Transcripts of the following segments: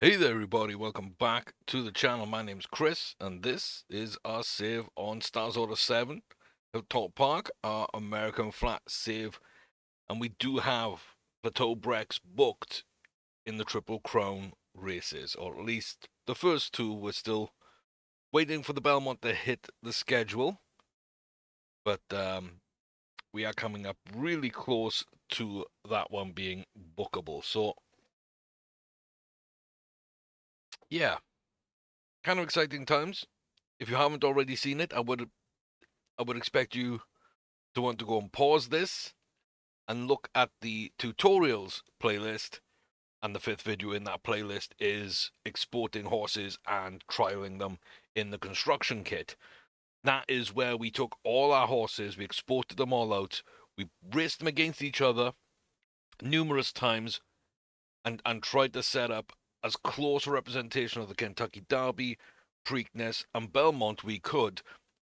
Hey there everybody, welcome back to the channel. My name's Chris and this is our save on Stars Order 7 Hilltop Park, our American flat save, and we do have Plateau Brex booked in the Triple Crown races, or at least the first two. We're still waiting for the Belmont to hit the schedule, but we are coming up really close to that one being bookable. So yeah, kind of exciting times. If you haven't already seen it, I would expect you to want to go and pause this and look at the tutorials playlist, and the fifth video in that playlist is exporting horses and trialing them in the construction kit. That is where we took all our horses, we exported them all out, we raced them against each other numerous times, and tried to set up as close a representation of the Kentucky Derby, Preakness, and Belmont we could,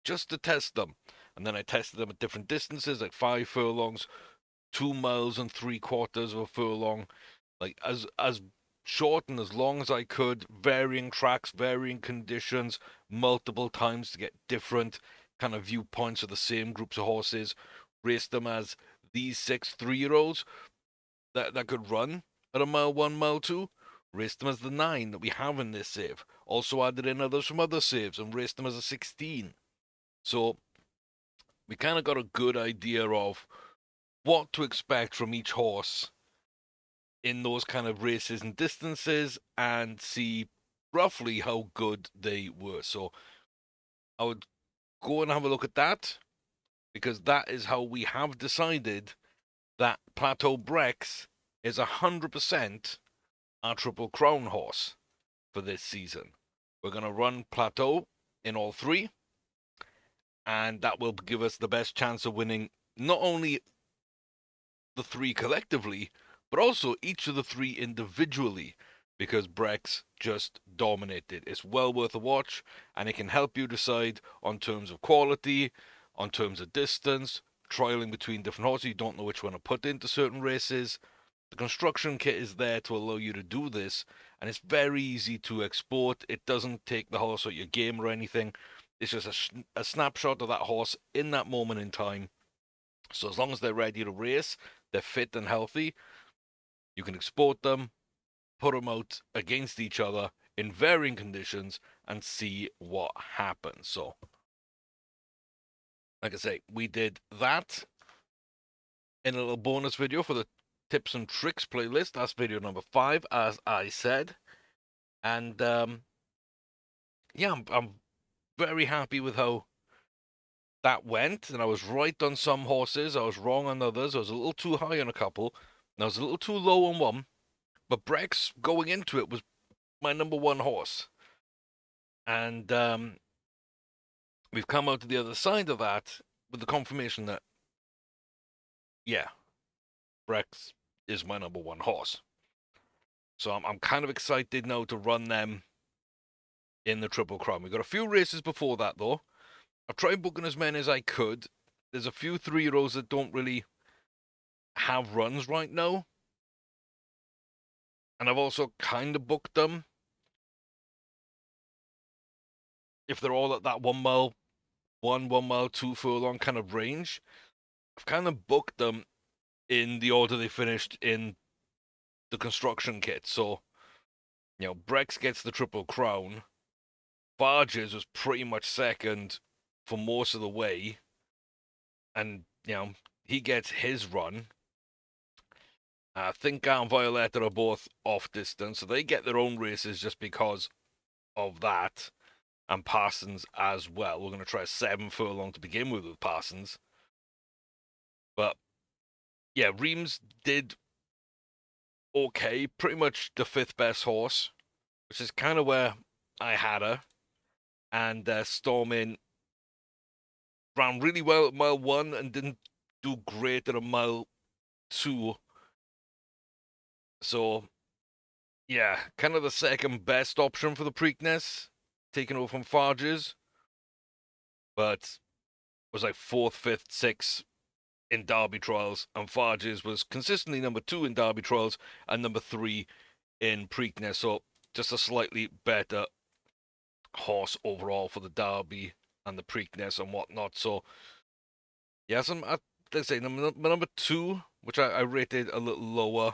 just to test them. And then I tested them at different distances, like 5 furlongs, 2 miles and 3/4 of a furlong, like as short and as long as I could, varying tracks, varying conditions, multiple times to get different kind of viewpoints of the same groups of horses. Raced them as these 6 3-year-olds that could run at a mile one, mile two. Raced them as the 9 that we have in this save. Also added in others from other saves and raced them as a 16. So we kind of got a good idea of what to expect from each horse in those kind of races and distances, and see roughly how good they were. So I would go and have a look at that, because that is how we have decided that Plateau Brex is 100% our Triple Crown horse for this season. We're going to run Plateau in all three, and that will give us the best chance of winning not only the three collectively, but also each of the three individually, because Brex just dominated. It's well worth a watch, and it can help you decide on terms of quality, on terms of distance, trialing between different horses. You don't know which one to put into certain races. The construction kit is there to allow you to do this, and it's very easy to export. It doesn't take the horse out your game or anything. It's just a snapshot of that horse in that moment in time. So as long as they're ready to race, they're fit and healthy, you can export them, put them out against each other in varying conditions, and see what happens. So, like I say, we did that in a little bonus video for the tips and tricks playlist. That's video number 5, as I said. And yeah, I'm very happy with how that went. And I was right on some horses, I was wrong on others. I was a little too high on a couple, and I was a little too low on one. But Brex, going into it, was my number one horse. And we've come out to the other side of that with the confirmation that, yeah, Brex is my number one horse. So I'm kind of excited now to run them in the Triple Crown. We've got a few races before that, though. I've tried booking as many as I could. There's a few 3-year-olds that don't really have runs right now. And I've also kind of booked them if they're all at that 1 mile 1 mile 2 furlong kind of range. I've kind of booked them in the order they finished in the construction kit. So, Brex gets the Triple Crown. Barges was pretty much second for most of the way. And, he gets his run. I think and Violetta are both off distance, so they get their own races just because of that. And Parsons as well. We're going to try a 7 furlong to begin with Parsons. But yeah, Reams did okay, pretty much the 5th best horse, which is kind of where I had her. And Stormin ran really well at mile 1 and didn't do great at a mile 2. So yeah, kind of the second best option for the Preakness, taking over from Farges, but was like 4th, 5th, 6th in Derby trials, and Farges was consistently number 2 in Derby trials and number 3 in Preakness. So just a slightly better horse overall for the Derby and the Preakness and whatnot. So, yes, let's say my number two, which I rated a little lower,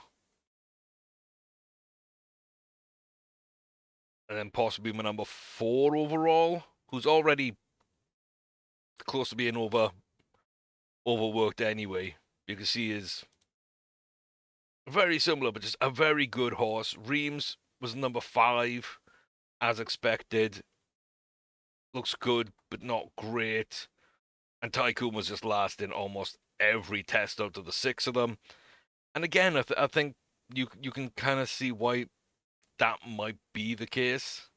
and then possibly my number four overall, who's already close to being overworked anyway. You can see is very similar, but just a very good horse. Reims was number five, as expected. Looks good, but not great. And Tycoon was just last in almost every test out of the six of them. And again, I think you can kind of see why that might be the case.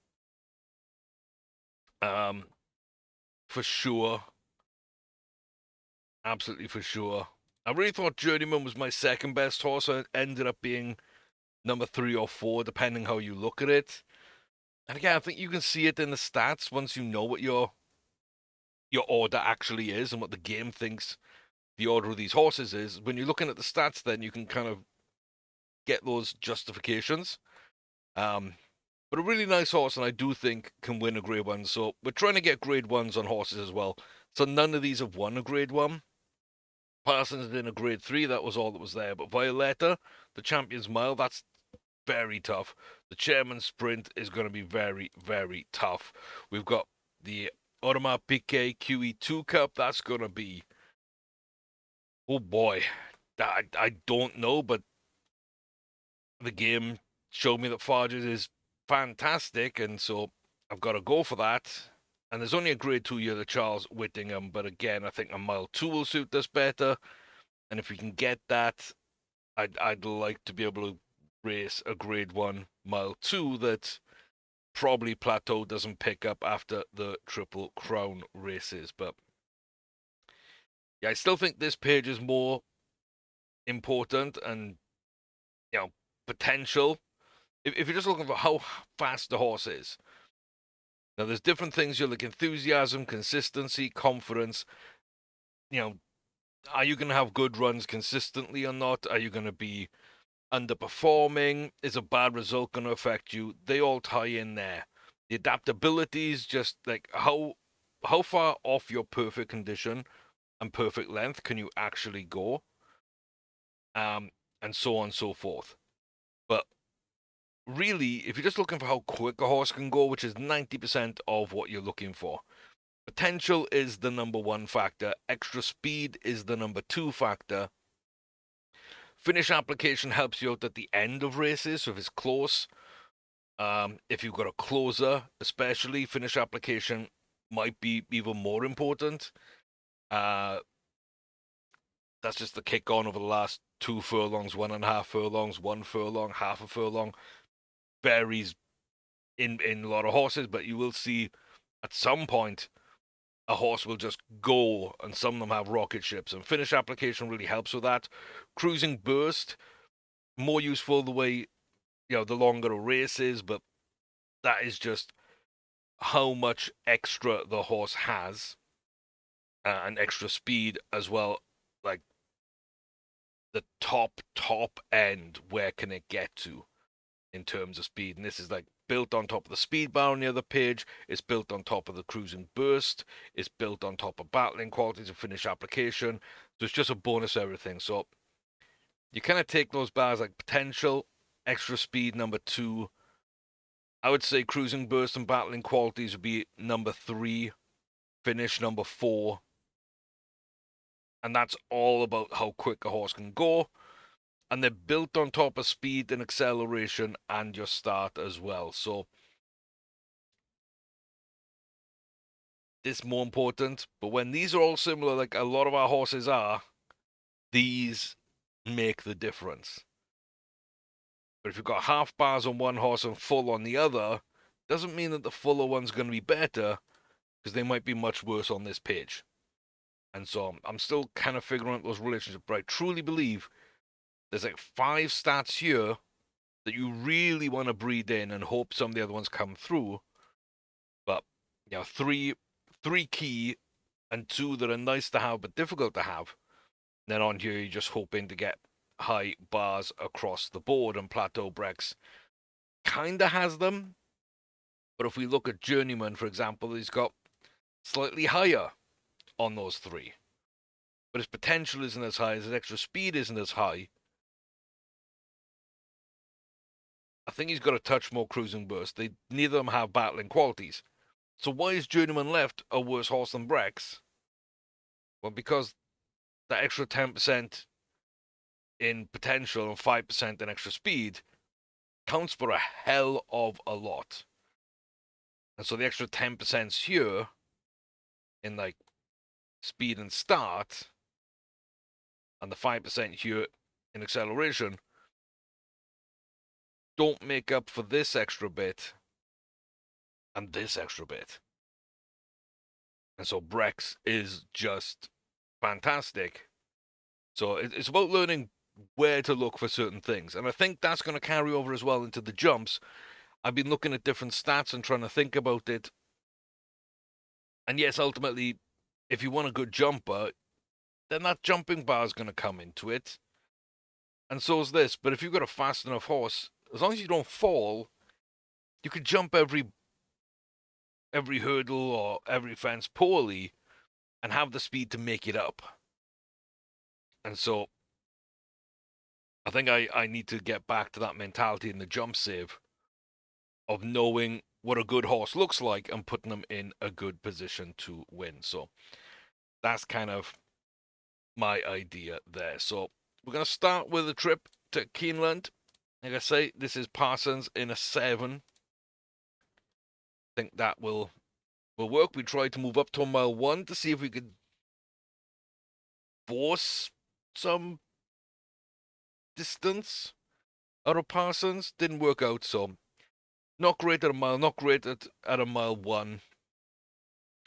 Um, for sure, absolutely for sure. I really thought Journeyman was my second best horse. So it ended up being number three or four, depending how you look at it. And again, I think you can see it in the stats once you know what your order actually is and what the game thinks the order of these horses is. When you're looking at the stats, then you can kind of get those justifications. Um, but a really nice horse, and I do think can win a grade one. So we're trying to get grade ones on horses as well. So none of these have won a grade one. Parsons in a grade three, that was all that was there. But Violetta, the Champions Mile, that's very tough. The Chairman's Sprint is going to be very, very tough. We've got the Audemars Piguet QE2 Cup. That's going to be, oh boy, I don't know, but the game showed me that Farges is fantastic, and so I've got to go for that. And there's only a grade two year, the Charles Whittingham, but again, I think a mile two will suit us better. And if we can get that, I'd like to be able to race a grade one mile two that probably Plateau doesn't pick up after the Triple Crown races. But yeah, I still think this page is more important and, you know, potential. If you're just looking for how fast the horse is, now there's different things you're like enthusiasm, consistency, confidence. You know, are you going to have good runs consistently or not? Are you going to be underperforming? Is a bad result going to affect you? They all tie in there. The adaptability is just like how far off your perfect condition and perfect length can you actually go, um, and so on and so forth. But really, if you're just looking for how quick a horse can go, which is 90% of what you're looking for, potential is the number one factor. Extra speed is the number two factor. Finish application helps you out at the end of races, so if it's close, if you've got a closer, especially, finish application might be even more important. Uh, that's just the kick on over the last 2 furlongs, 1.5 furlongs, 1 furlong, half a furlong. Varies in a lot of horses, but you will see at some point a horse will just go, and some of them have rocket ships, and finish application really helps with that. Cruising burst, more useful the way, the longer a race is, but that is just how much extra the horse has, and extra speed as well. Like the top end, where can it get to in terms of speed? And this is like built on top of the speed bar on the other page. It's built on top of the cruising burst. It's built on top of battling qualities and finish application. So it's just a bonus everything. So you kind of take those bars like potential, extra speed number two. I would say cruising burst and battling qualities would be number three, finish number four. And that's all about how quick a horse can go. And they're built on top of speed and acceleration and your start as well. So this is more important. But when these are all similar, like a lot of our horses are, these make the difference. But if you've got half bars on one horse and full on the other, doesn't mean that the fuller one's going to be better, because they might be much worse on this page. And so I'm still kind of figuring out those relationships. But I truly believe there's like 5 stats here that you really want to breathe in and hope some of the other ones come through. But three key and 2 that are nice to have but difficult to have. Then on here, you're just hoping to get high bars across the board, and Plateau Brex kinda has them. But if we look at Journeyman, for example, he's got slightly higher on those three. But his potential isn't as high, his extra speed isn't as high. I think he's got a touch more cruising burst. Neither of them have battling qualities. So why is Journeyman left a worse horse than Brex? Well, because that extra 10% in potential and 5% in extra speed counts for a hell of a lot. And so the extra 10% here in like speed and start, and the 5% here in acceleration don't make up for this extra bit and this extra bit. And so Brex is just fantastic. So it's about learning where to look for certain things. And I think that's going to carry over as well into the jumps. I've been looking at different stats and trying to think about it. And yes, ultimately, if you want a good jumper, then that jumping bar is going to come into it. And so is this. But if you've got a fast enough horse, as long as you don't fall, you could jump every hurdle or every fence poorly and have the speed to make it up. And so I think I need to get back to that mentality in the jump save of knowing what a good horse looks like and putting them in a good position to win. So that's kind of my idea there. So we're going to start with a trip to Keeneland. Like I say, this is Parsons in a 7. I think that will work. We tried to move up to mile 1 to see if we could force some distance out of Parsons. Didn't work out, so not great at a mile, not great at a mile 1.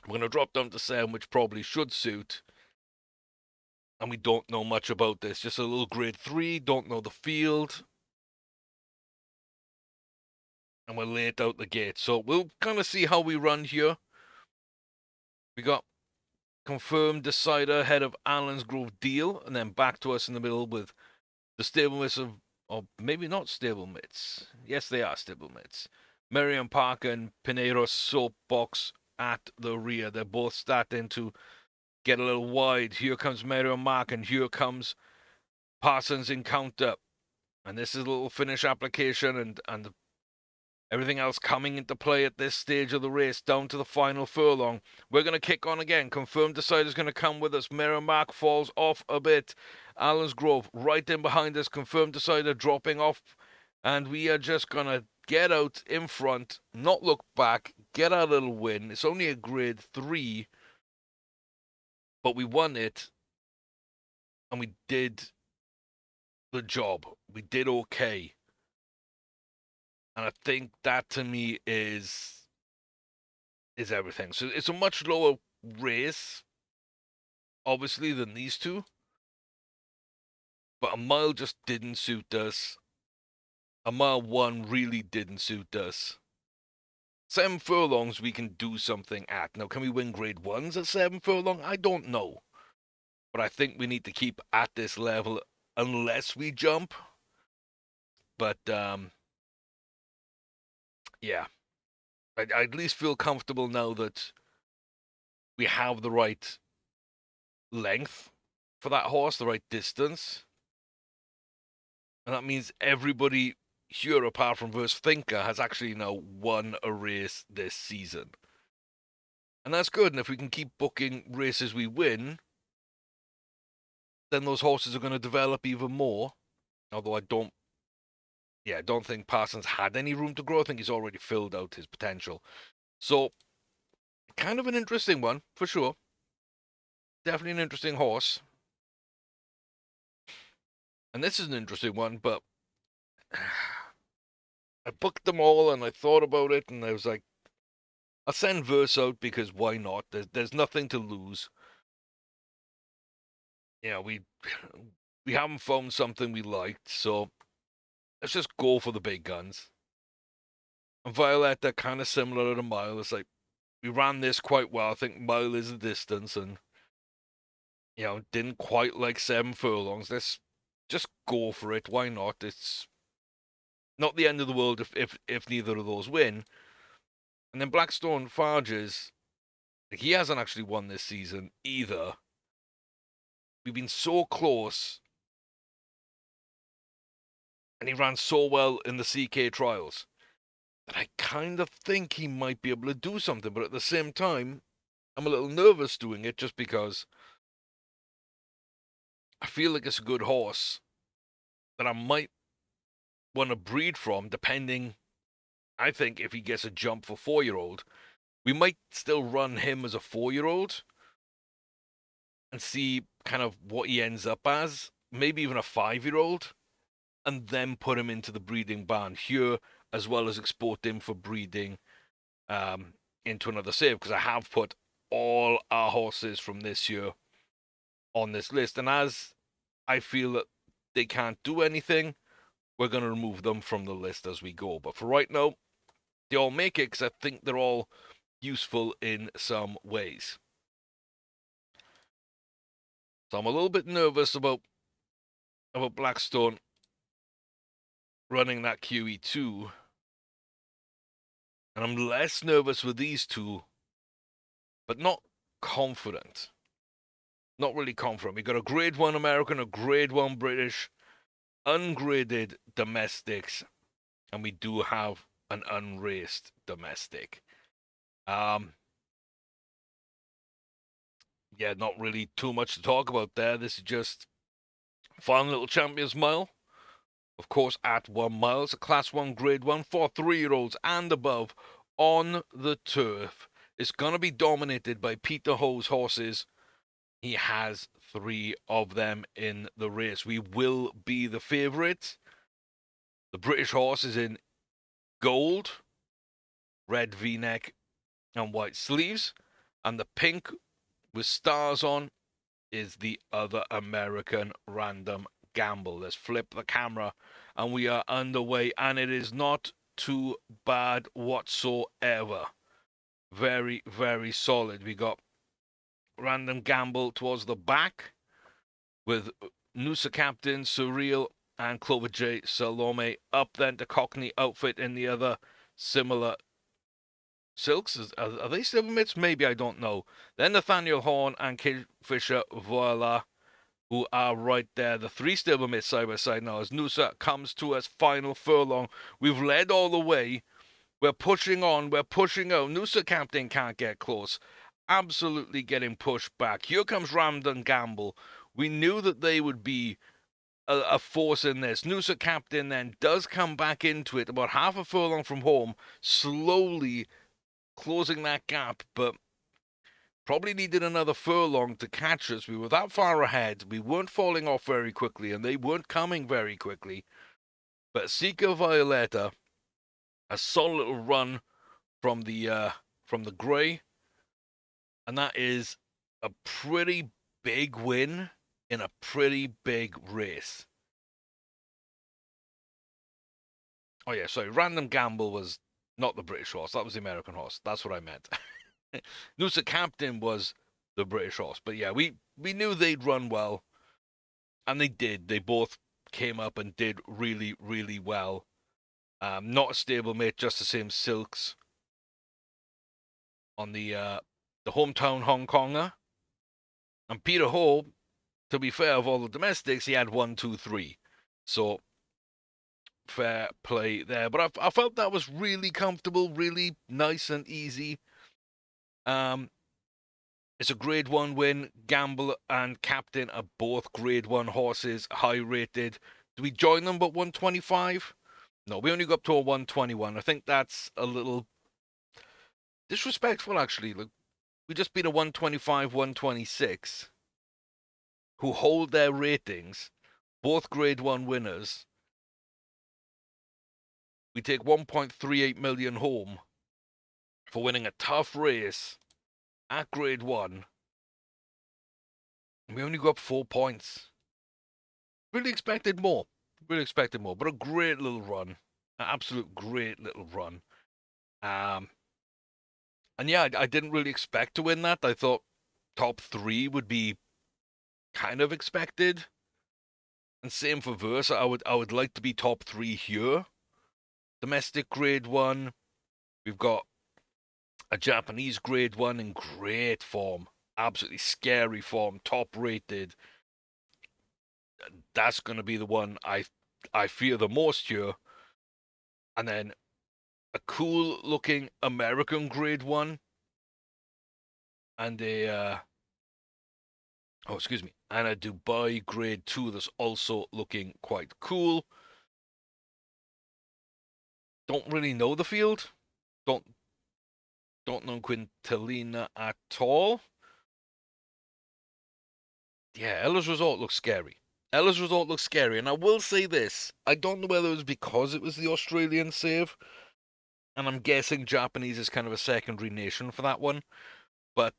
We're going to drop down to 7, which probably should suit. And we don't know much about this. Just a little grade 3, don't know the field. And we're late out the gate. So we'll kind of see how we run here. We got confirmed decider ahead of Allen's Grove Deal. And then back to us in the middle with the stablemates of, or maybe not stablemates. Yes, they are stablemates. Merriam Park and Pineiros Soapbox at the rear. They're both starting to get a little wide. Here comes Merriam Park and here comes Parsons Encounter. And this is a little finish application and everything else coming into play at this stage of the race, down to the final furlong. We're going to kick on again. Confirmed Decider's going to come with us. Merrimack falls off a bit. Allen's Grove right in behind us. Confirmed Decider dropping off. And we are just going to get out in front, not look back, get our little win. It's only a grade 3, but we won it. And we did the job. We did okay. And I think that to me is everything. So it's a much lower race, obviously, than these two. But a mile just didn't suit us. A mile 1 really didn't suit us. 7 furlongs we can do something at. Now, can we win grade 1s at 7 furlong? I don't know. But I think we need to keep at this level unless we jump. But, yeah. I at least feel comfortable now that we have the right length for that horse, the right distance. And that means everybody here, apart from Verse Thinker, has actually now won a race this season. And that's good. And if we can keep booking races we win, then those horses are going to develop even more. Although I don't think Parsons had any room to grow. I think he's already filled out his potential. So, kind of an interesting one, for sure. Definitely an interesting horse. And this is an interesting one, but I booked them all and I thought about it and I was like, I'll send Verse out because why not? There's nothing to lose. You know, we haven't found something we liked, so let's just go for the big guns. And Violetta kind of similar to Mile. It's like we ran this quite well. I think Mile is the distance, and didn't quite like 7 furlongs. Let's just go for it. Why not? It's not the end of the world if neither of those win. And then Blackstone Farges, he hasn't actually won this season either. We've been so close, and he ran so well in the CK trials that I kind of think he might be able to do something. But at the same time, I'm a little nervous doing it just because I feel like it's a good horse that I might want to breed from, depending. I think if he gets a jump for 4-year-old, we might still run him as a 4-year-old and see kind of what he ends up as, maybe even a 5-year-old, and then put him into the breeding barn here, as well as export him for breeding into another save, because I have put all our horses from this year on this list, and as I feel that they can't do anything, we're going to remove them from the list as we go. But for right now, they all make it because I think they're all useful in some ways. So I'm a little bit nervous about Blackstone running that QE2, and I'm less nervous with these two, but not confident. Not really confident. We got a grade 1 American, a grade 1 British, ungraded domestics, and we do have an unraced domestic. Yeah, not really too much to talk about there. This is just fun little Champions Mile. Of course, at 1 mile, it's a Class 1 Grade 1 for 3-year-olds and above on the turf. It's going to be dominated by Peter Ho's horses. He has 3 of them in the race. We will be the favourite. The British horse is in gold, red V-neck and white sleeves. And the pink with stars on is the other American Random Gamble. Let's flip the camera and we are underway, and it is not too bad whatsoever. Very, very solid. We got Random Gamble towards the back with Noosa Captain, Surreal, and Clover J Salome. Up then to Cockney Outfit in the other similar silks. Are they stablemates? Maybe, I don't know. Then Nathaniel Horn and Kingfisher Voila, who are right there. The 3 stablemates side by side now as Noosa comes to us final furlong. We've led all the way. We're pushing on. We're pushing out. Noosa Captain can't get close. Absolutely getting pushed back. Here comes Ramden Gamble. We knew that they would be a force in this. Noosa Captain then does come back into it about half a furlong from home, slowly closing that gap, but probably needed another furlong to catch us. We were that far ahead. We weren't falling off very quickly, and they weren't coming very quickly. But Sika Violetta, a solid little run from the grey, and that is a pretty big win in a pretty big race. Oh yeah, sorry. Random Gamble was not the British horse. That was the American horse. That's what I meant. Noosa Captain was the British horse. But yeah, we knew they'd run well. And they did. They both came up and did really, really well. Not a stablemate, just the same silks on the hometown Hong Konger. And Peter Ho, to be fair, of all the domestics, he had 1, 2, 3. So fair play there. But I felt that was really comfortable, really nice and easy. It's a grade 1 win. Gamble and Captain are both grade 1 horses, high rated. Do we join them but 125? No, we only go up to a 121. I think that's a little disrespectful, actually. Like, we just beat a 125, 126, who hold their ratings, both grade 1 winners. We take 1.38 million home for winning a tough race at grade 1. We only go up 4 points. Really expected more. Really expected more. But a great little run. An absolute great little run. And yeah, I didn't really expect to win that. I thought top 3 would be kind of expected. And same for Versa. I would like to be top 3 here. domestic grade one. We've got a Japanese grade one in great form, absolutely scary form, top rated. That's going to be the one I fear the most here. And then a cool looking American grade one and and a Dubai grade two that's also looking quite cool. Don't really know the field. Don't don't know Quintilina at all. Yeah, Ella's Resort looks scary. Ella's Resort looks scary, and I will say this: I don't know whether it was because it was the Australian save, and I'm guessing Japanese is kind of a secondary nation for that one. But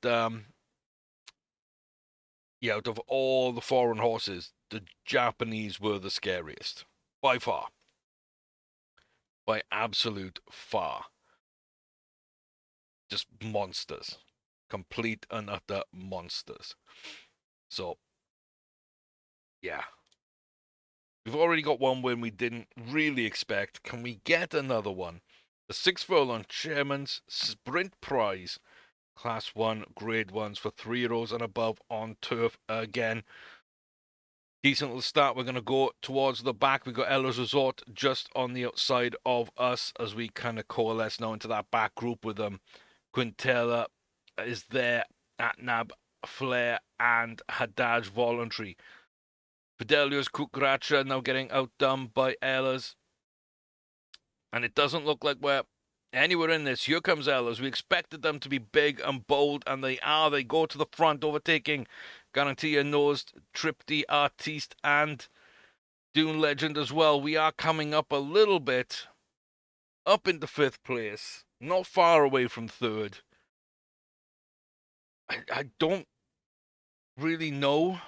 yeah, out of all the foreign horses, the Japanese were the scariest by far, by absolute far. Just monsters, complete and utter monsters. So yeah, we've already got one win we didn't really expect. Can we get another one? The 6 furlong Chairman's Sprint Prize, Class 1, Grade 1s for 3-year-olds and above on turf again. Decent little start. We're going to go towards the back. We've got Ella's Resort just on the outside of us as we kind of coalesce now into that back group with them. Quintella is there at Nab, Flair, and Haddad Voluntary. Fidelius Cucaracha now getting outdone by Ella's. And it doesn't look like we're anywhere in this. Here comes Ella's. We expected them to be big and bold, and they are. They go to the front, overtaking Garantia Nosed, Tripty Artiste, and Dune Legend as well. We are coming up a little bit up into 5th place, not far away from 3rd. I don't really know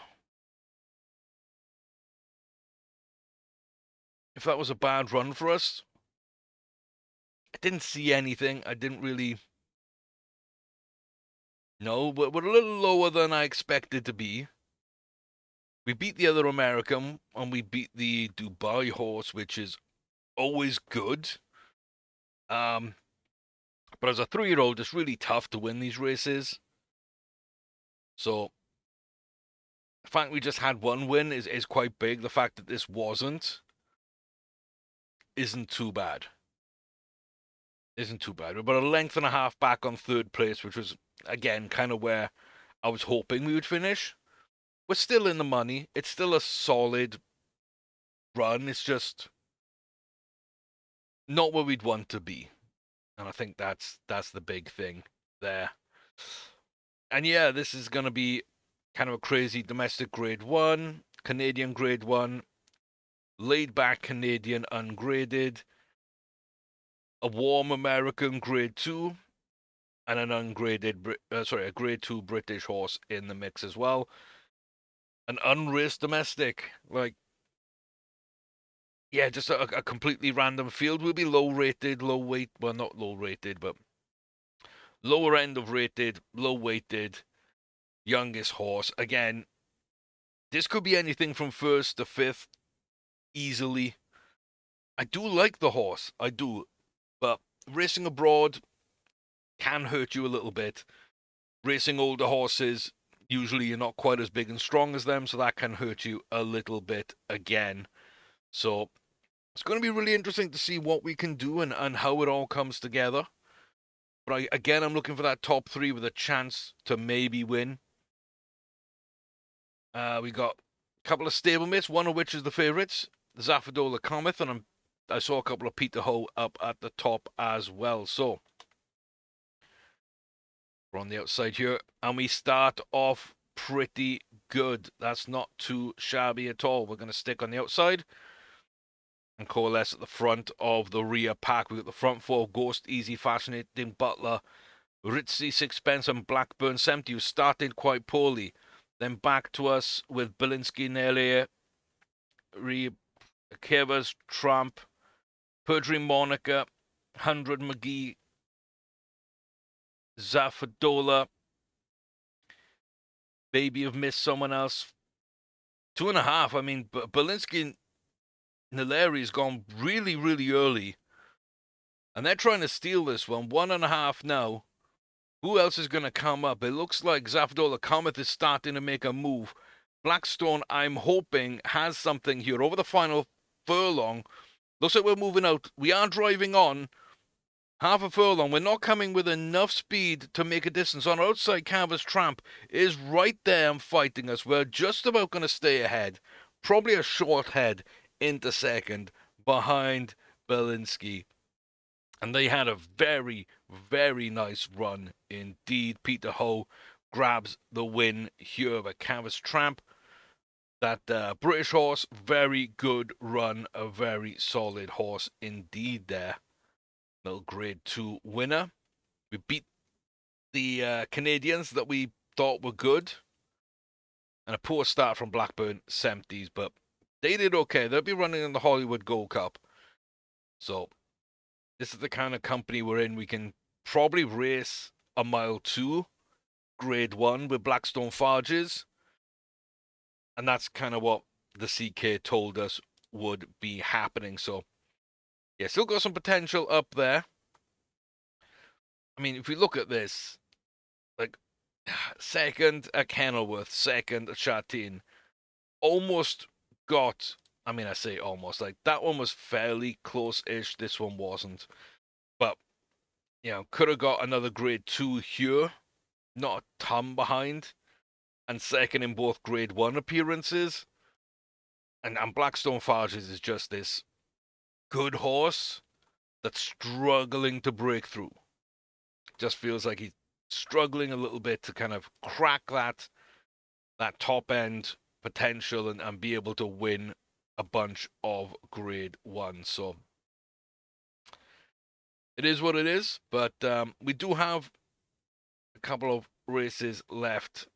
if that was a bad run for us. I didn't see anything. I didn't really know. We're a little lower than I expected to be. We beat the other American, and we beat the Dubai horse, which is always good. But as a 3-year-old, it's really tough to win these races. So the fact we just had one win is quite big. The fact that this isn't too bad. Isn't too bad. We're about a length and a half back on 3rd place, which was, again, kind of where I was hoping we would finish. We're still in the money. It's still a solid run. It's just not where we'd want to be. And I think that's the big thing there. And yeah, this is going to be kind of a crazy domestic grade 1, Canadian grade 1, laid back Canadian ungraded, a warm American grade 2, and an ungraded, a grade 2 British horse in the mix as well. An unraced domestic. Like, yeah, just a completely random field. Will be low rated, low weight. Well, not low rated, but lower end of rated, low weighted, youngest horse. Again, this could be anything from 1st to 5th easily. I do like the horse. I do. But racing abroad can hurt you a little bit. Racing older horses, usually you're not quite as big and strong as them, so that can hurt you a little bit again. So it's going to be really interesting to see what we can do and how it all comes together. But I'm looking for that top 3 with a chance to maybe win. We got a couple of stablemates, one of which is the favourites, Zaffadola Cometh, and I saw a couple of Peter Ho up at the top as well. So we're on the outside here, and we start off pretty good. That's not too shabby at all. We're going to stick on the outside and coalesce at the front of the rear pack. We've got the front 4, Ghost, Easy, Fascinating, Butler, Ritzy, Sixpence, and Blackburn 70, who started quite poorly. Then back to us with Belinsky, Nelly, Kevers, Trump, Perjury, Monica, 100 McGee, Zaffadola, Baby have missed someone else. 2.5. I mean, Belinsky Naleri's gone really, really early. And they're trying to steal this one. 1.5 now. Who else is going to come up? It looks like Zafdol Comet is starting to make a move. Blackstone, I'm hoping, has something here over the final furlong. Looks like we're moving out. We are driving on half a furlong. We're not coming with enough speed to make a distance. On our outside, Canvas Tramp is right there and fighting us. We're just about going to stay ahead. Probably a short head into second behind Belinsky. And they had a very, very nice run indeed. Peter Ho grabs the win here. But Canvas Tramp, that British horse, very good run. A very solid horse indeed there. Little grade 2 winner. We beat the Canadians that we thought were good. And a poor start from Blackburn 70s, but they did okay. They'll be running in the Hollywood Gold Cup. So this is the kind of company we're in. We can probably race a mile 2, grade 1 with Blackstone Farges. And that's kind of what the CK told us would be happening. So yeah, still got some potential up there. I mean, if we look at this, like second at Kenilworth, second at Chartine, almost got, I mean, I say almost, like that one was fairly close-ish, this one wasn't. But, you know, could have got another grade 2 here, not a ton behind, and second in both grade 1 appearances. And Blackstone Farges is just this good horse that's struggling to break through. Just feels like he's struggling a little bit to kind of crack that top end potential and be able to win a bunch of grade 1. So it is what it is, but we do have a couple of races left.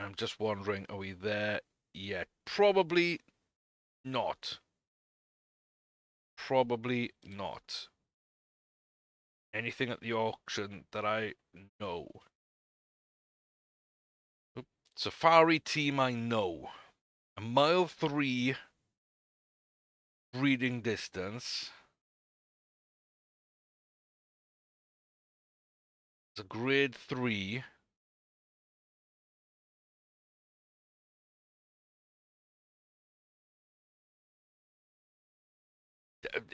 I'm just wondering, are we there yet? Probably not. Probably not. Anything at the auction that I know? Safari Team I know. A mile 3 breeding distance. It's a grade 3.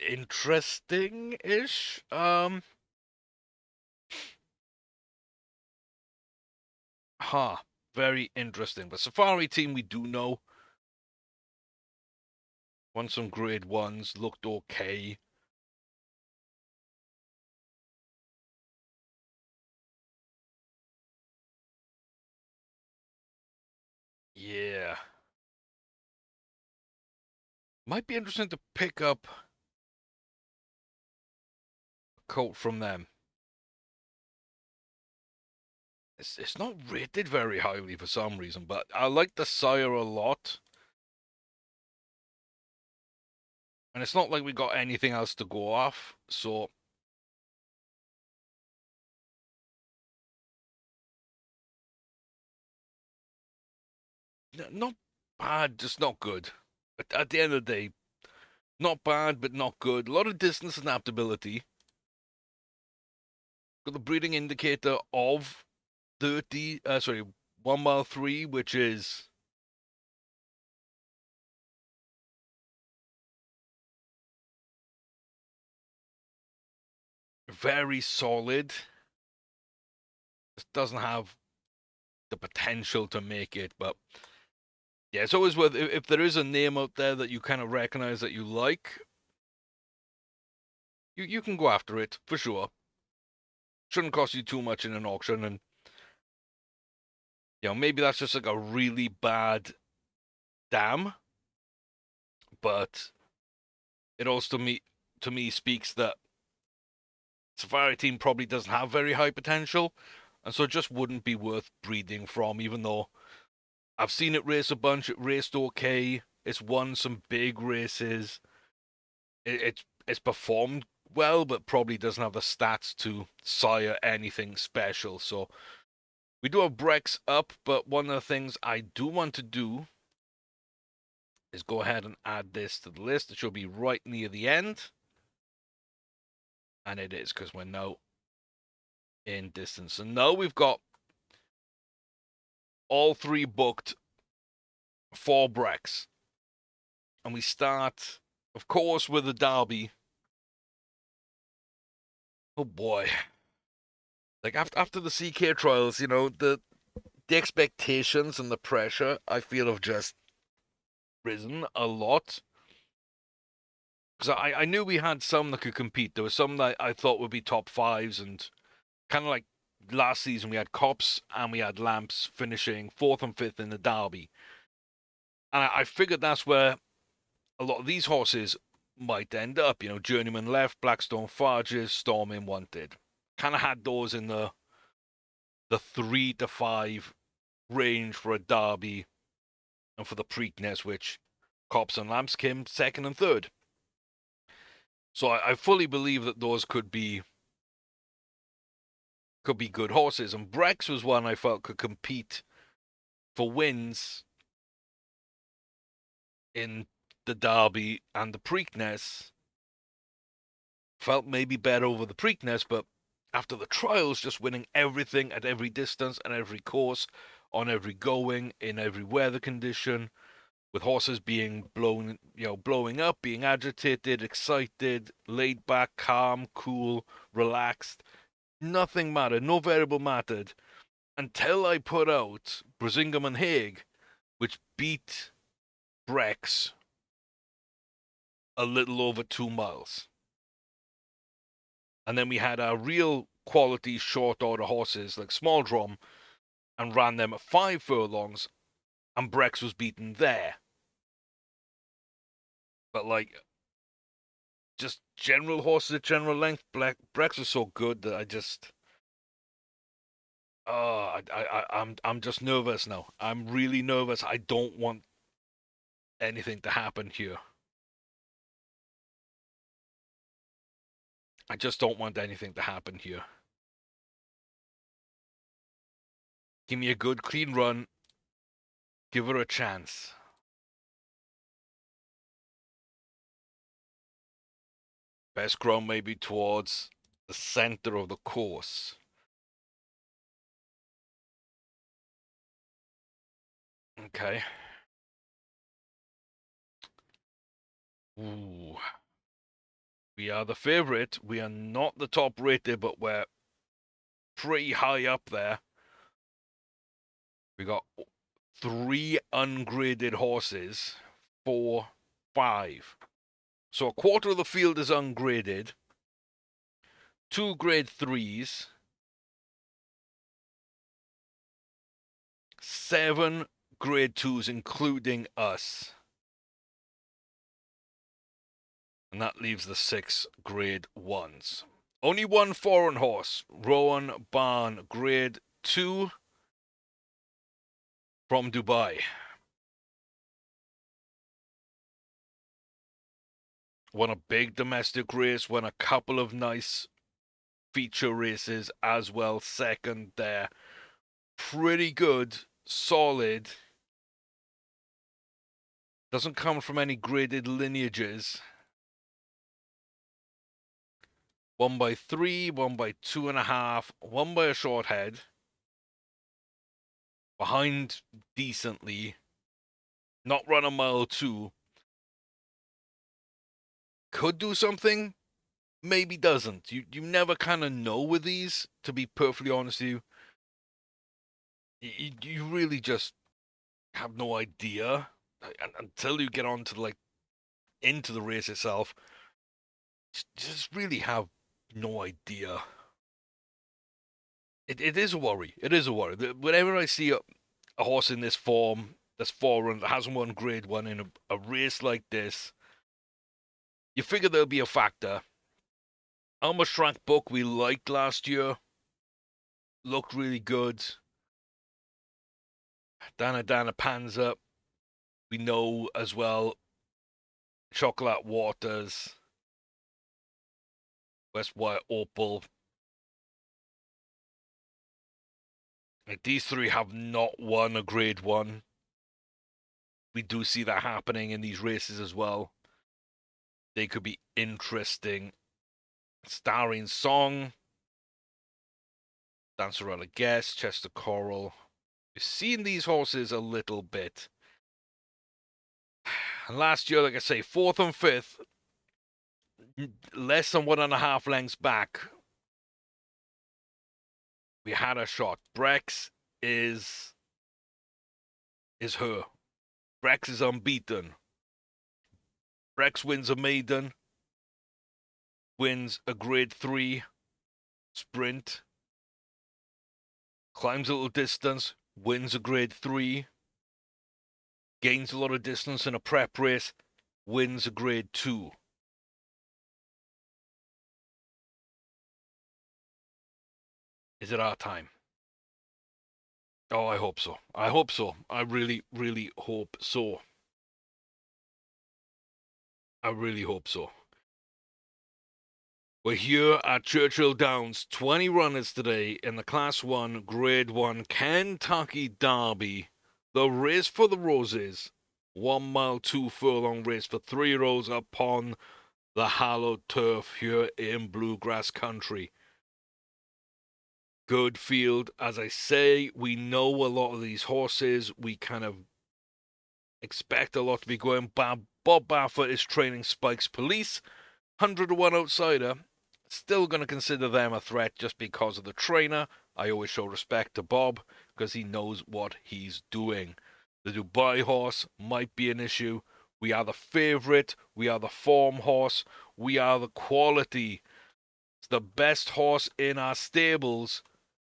Interesting-ish. Very interesting. But Safari Team we do know. Won some grade 1s, looked okay. Yeah. Might be interesting to pick up a colt from them. It's not rated very highly for some reason, but I like the sire a lot. And it's not like we got anything else to go off, so not bad, just not good. At the end of the day, not bad, but not good. A lot of distance and adaptability. Got the breeding indicator of 1 mile 3, which is very solid. Just doesn't have the potential to make it, but yeah, it's always worth, if there is a name out there that you kind of recognize that you like, you can go after it for sure. Shouldn't cost you too much in an auction, and you know, maybe that's just like a really bad dam, but it also to me speaks that Safari Team probably doesn't have very high potential, and so it just wouldn't be worth breeding from, even though I've seen it race a bunch. It raced okay. It's won some big races. It's performed well, but probably doesn't have the stats to sire anything special. So we do have Brex up, but one of the things I do want to do is go ahead and add this to the list. It should be right near the end. and it is because we're now in distance. And now we've got all three booked for Brex. And we start, of course, with the Derby. Oh boy. Like after the CK trials, the expectations and the pressure I feel have just risen a lot. Because I knew we had some that could compete. There were some that I thought would be top fives, and kind of like last season we had Cops and we had Lamps finishing fourth and fifth in the Derby. And I figured that's where a lot of these horses might end up. Journeyman left, Blackstone Farges, Storming Wanted. Kind of had those in the 3 to 5 range for a Derby, and for the Preakness, which Cops and Lamps came second and third. So I fully believe that those could be good horses, and Brex was one I felt could compete for wins in the Derby and the Preakness. Felt maybe better over the Preakness, but after the trials, just winning everything at every distance and every course, on every going, in every weather condition, with horses being blowing up, being agitated, excited, laid back, calm, cool, relaxed. Nothing mattered, no variable mattered until I put out Brisingham and Hague, which beat Brex a little over 2 miles. And then we had our real quality short order horses like Small Drum and ran them at 5 furlongs, and Brex was beaten there. But just general horses at general length, Brex was so good that I just I'm just nervous now. I'm really nervous. I don't want anything to happen here. I just don't want anything to happen here. Give me a good clean run. Give her a chance. Best ground maybe towards the center of the course. Okay. Ooh. We are the favorite. We are not the top rated, but we're pretty high up there. We got 3 ungraded horses, 4, 5. So a quarter of the field is ungraded. 2 grade 3s. 7 grade 2s, including us. And that leaves the 6 grade 1s. Only one foreign horse, Rowan Barn, grade 2 from Dubai. Won a big domestic race, won a couple of nice feature races as well, second there. Pretty good, solid. Doesn't come from any graded lineages. 1 by 3, 1 by 2.5, 1 by a short head. Behind decently. Not run a mile 2. Could do something, maybe doesn't. You never kind of know with these, to be perfectly honest with you. You really just have no idea until you get on to into the race itself. Just really have no idea. It is a worry. It is a worry. Whenever I see a horse in this form, that's foreign, that hasn't won grade 1 in a race like this, you figure there'll be a factor. Almost Track Book we liked last year. Looked really good. Dana Panza, we know as well. Chocolate Waters, West White Opal. These 3 have not won a grade 1. We do see that happening in these races as well. They could be interesting Starring Song, Dancerella Guest, Chester Coral. We've seen these horses a little bit. And last year, like I say, fourth and fifth, less than 1.5 lengths back, we had a shot. Brex is her. Brex is unbeaten. Brex wins a maiden, wins a grade 3 sprint, climbs a little distance, wins a grade 3, gains a lot of distance in a prep race, wins a grade 2. Is it our time? Oh, I hope so. I hope so. I really, really hope so. I really hope so. We're here at Churchill Downs. 20 runners today in the Class 1, Grade 1 Kentucky Derby. The race for the roses. 1 mile, 2 furlong race for 3-year-olds upon the hallowed turf here in Bluegrass Country. Good field. As I say, we know a lot of these horses. We kind of expect a lot to be going. Bob Baffert is training Spike's Police. 100-1 outsider. Still going to consider them a threat just because of the trainer. I always show respect to Bob because he knows what he's doing. The Dubai horse might be an issue. We are the favorite. We are the form horse. We are the quality. It's the best horse in our stables.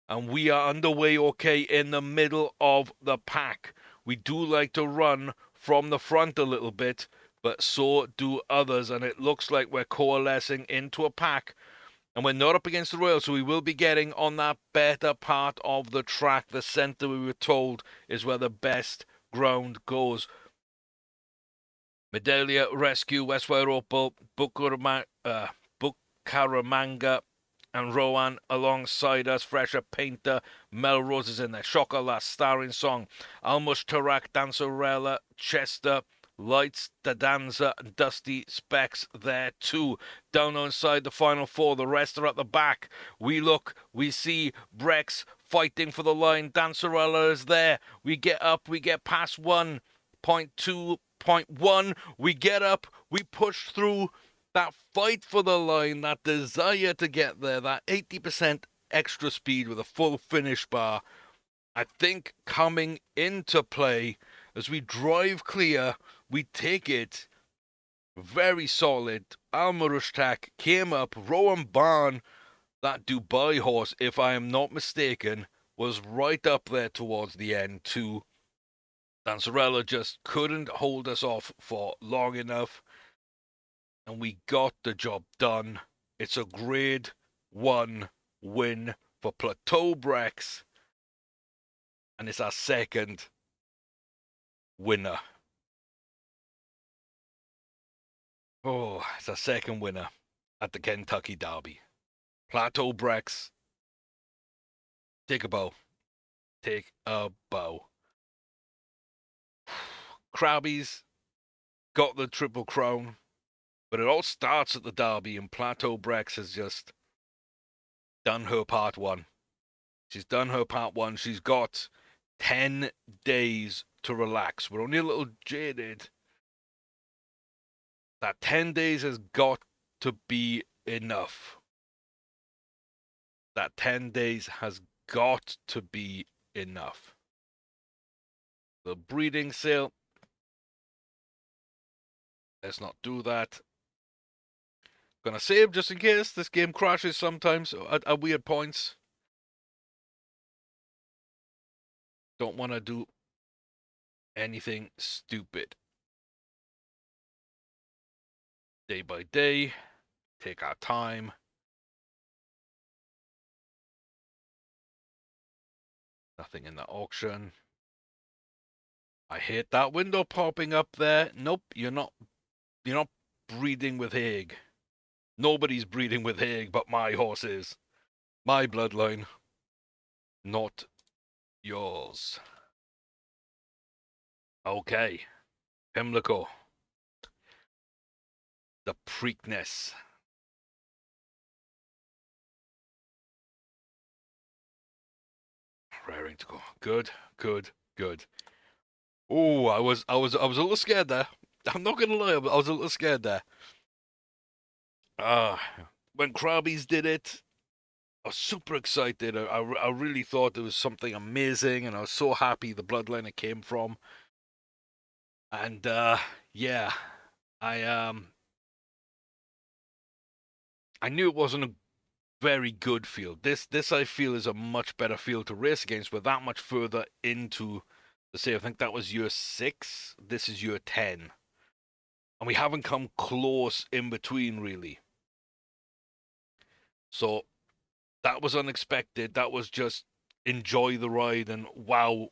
And we are underway okay in the middle of the pack. We do like to run from the front a little bit, but so do others, and it looks like we're coalescing into a pack, and we're not up against the rail, so we will be getting on that better part of the track. The center, we were told, is where the best ground goes. Medallia Rescue, Westwire Opal, Bucaramanga, and Rowan alongside us. Fresher Painter, Melrose is in there. Chocolat, Starring Song, Almush Tarak, Dancerella, Chester, Lights, Dadanza, and Dusty Specs there too. Down inside the final four, the rest are at the back. We look, we see Brex fighting for the line. Dancerella is there. We get up, we get past 1.2, 0.1. We get up, we push through. That fight for the line, that desire to get there, that 80% extra speed with a full finish bar, I think coming into play as we drive clear, we take it very solid. Al-Murushtak came up, Rowan Barn, that Dubai horse, if I am not mistaken, was right up there towards the end too. Dancerella just couldn't hold us off for long enough, and we got the job done. It's a grade 1 win for Plateau Brex, and it's our second winner. Oh, it's our second winner at the Kentucky Derby. Plateau Brex, take a bow. Take a bow. Krabby's got the Triple Crown, but it all starts at the Derby, and Plateau Brex has just done her part one. She's done her part one. She's got 10 days to relax. We're only a little jaded. That 10 days has got to be enough. That 10 days has got to be enough. The breeding sale, let's not do that. Gonna save just in case this game crashes sometimes at weird points. Don't want to do anything stupid. Day by day, take our time. Nothing in the auction. I hate that window popping up there. Nope, you're not breeding with Haig. Nobody's breeding with Haig but my horses. My bloodline. Not yours. Okay. Pimlico. The Preakness. raring to go. Good, good, good. Oh, I was a little scared there. I'm not gonna lie, I was a little scared there. When Krabbies did it, I was super excited. I really thought it was something amazing, and I was so happy the bloodline it came from. And yeah, I I knew it wasn't a very good field. This I feel is a much better field to race against. We're that much further into the say. I think that was year 6. This is year 10, and we haven't come close in between really. So that was unexpected. That was just enjoy the ride and wow,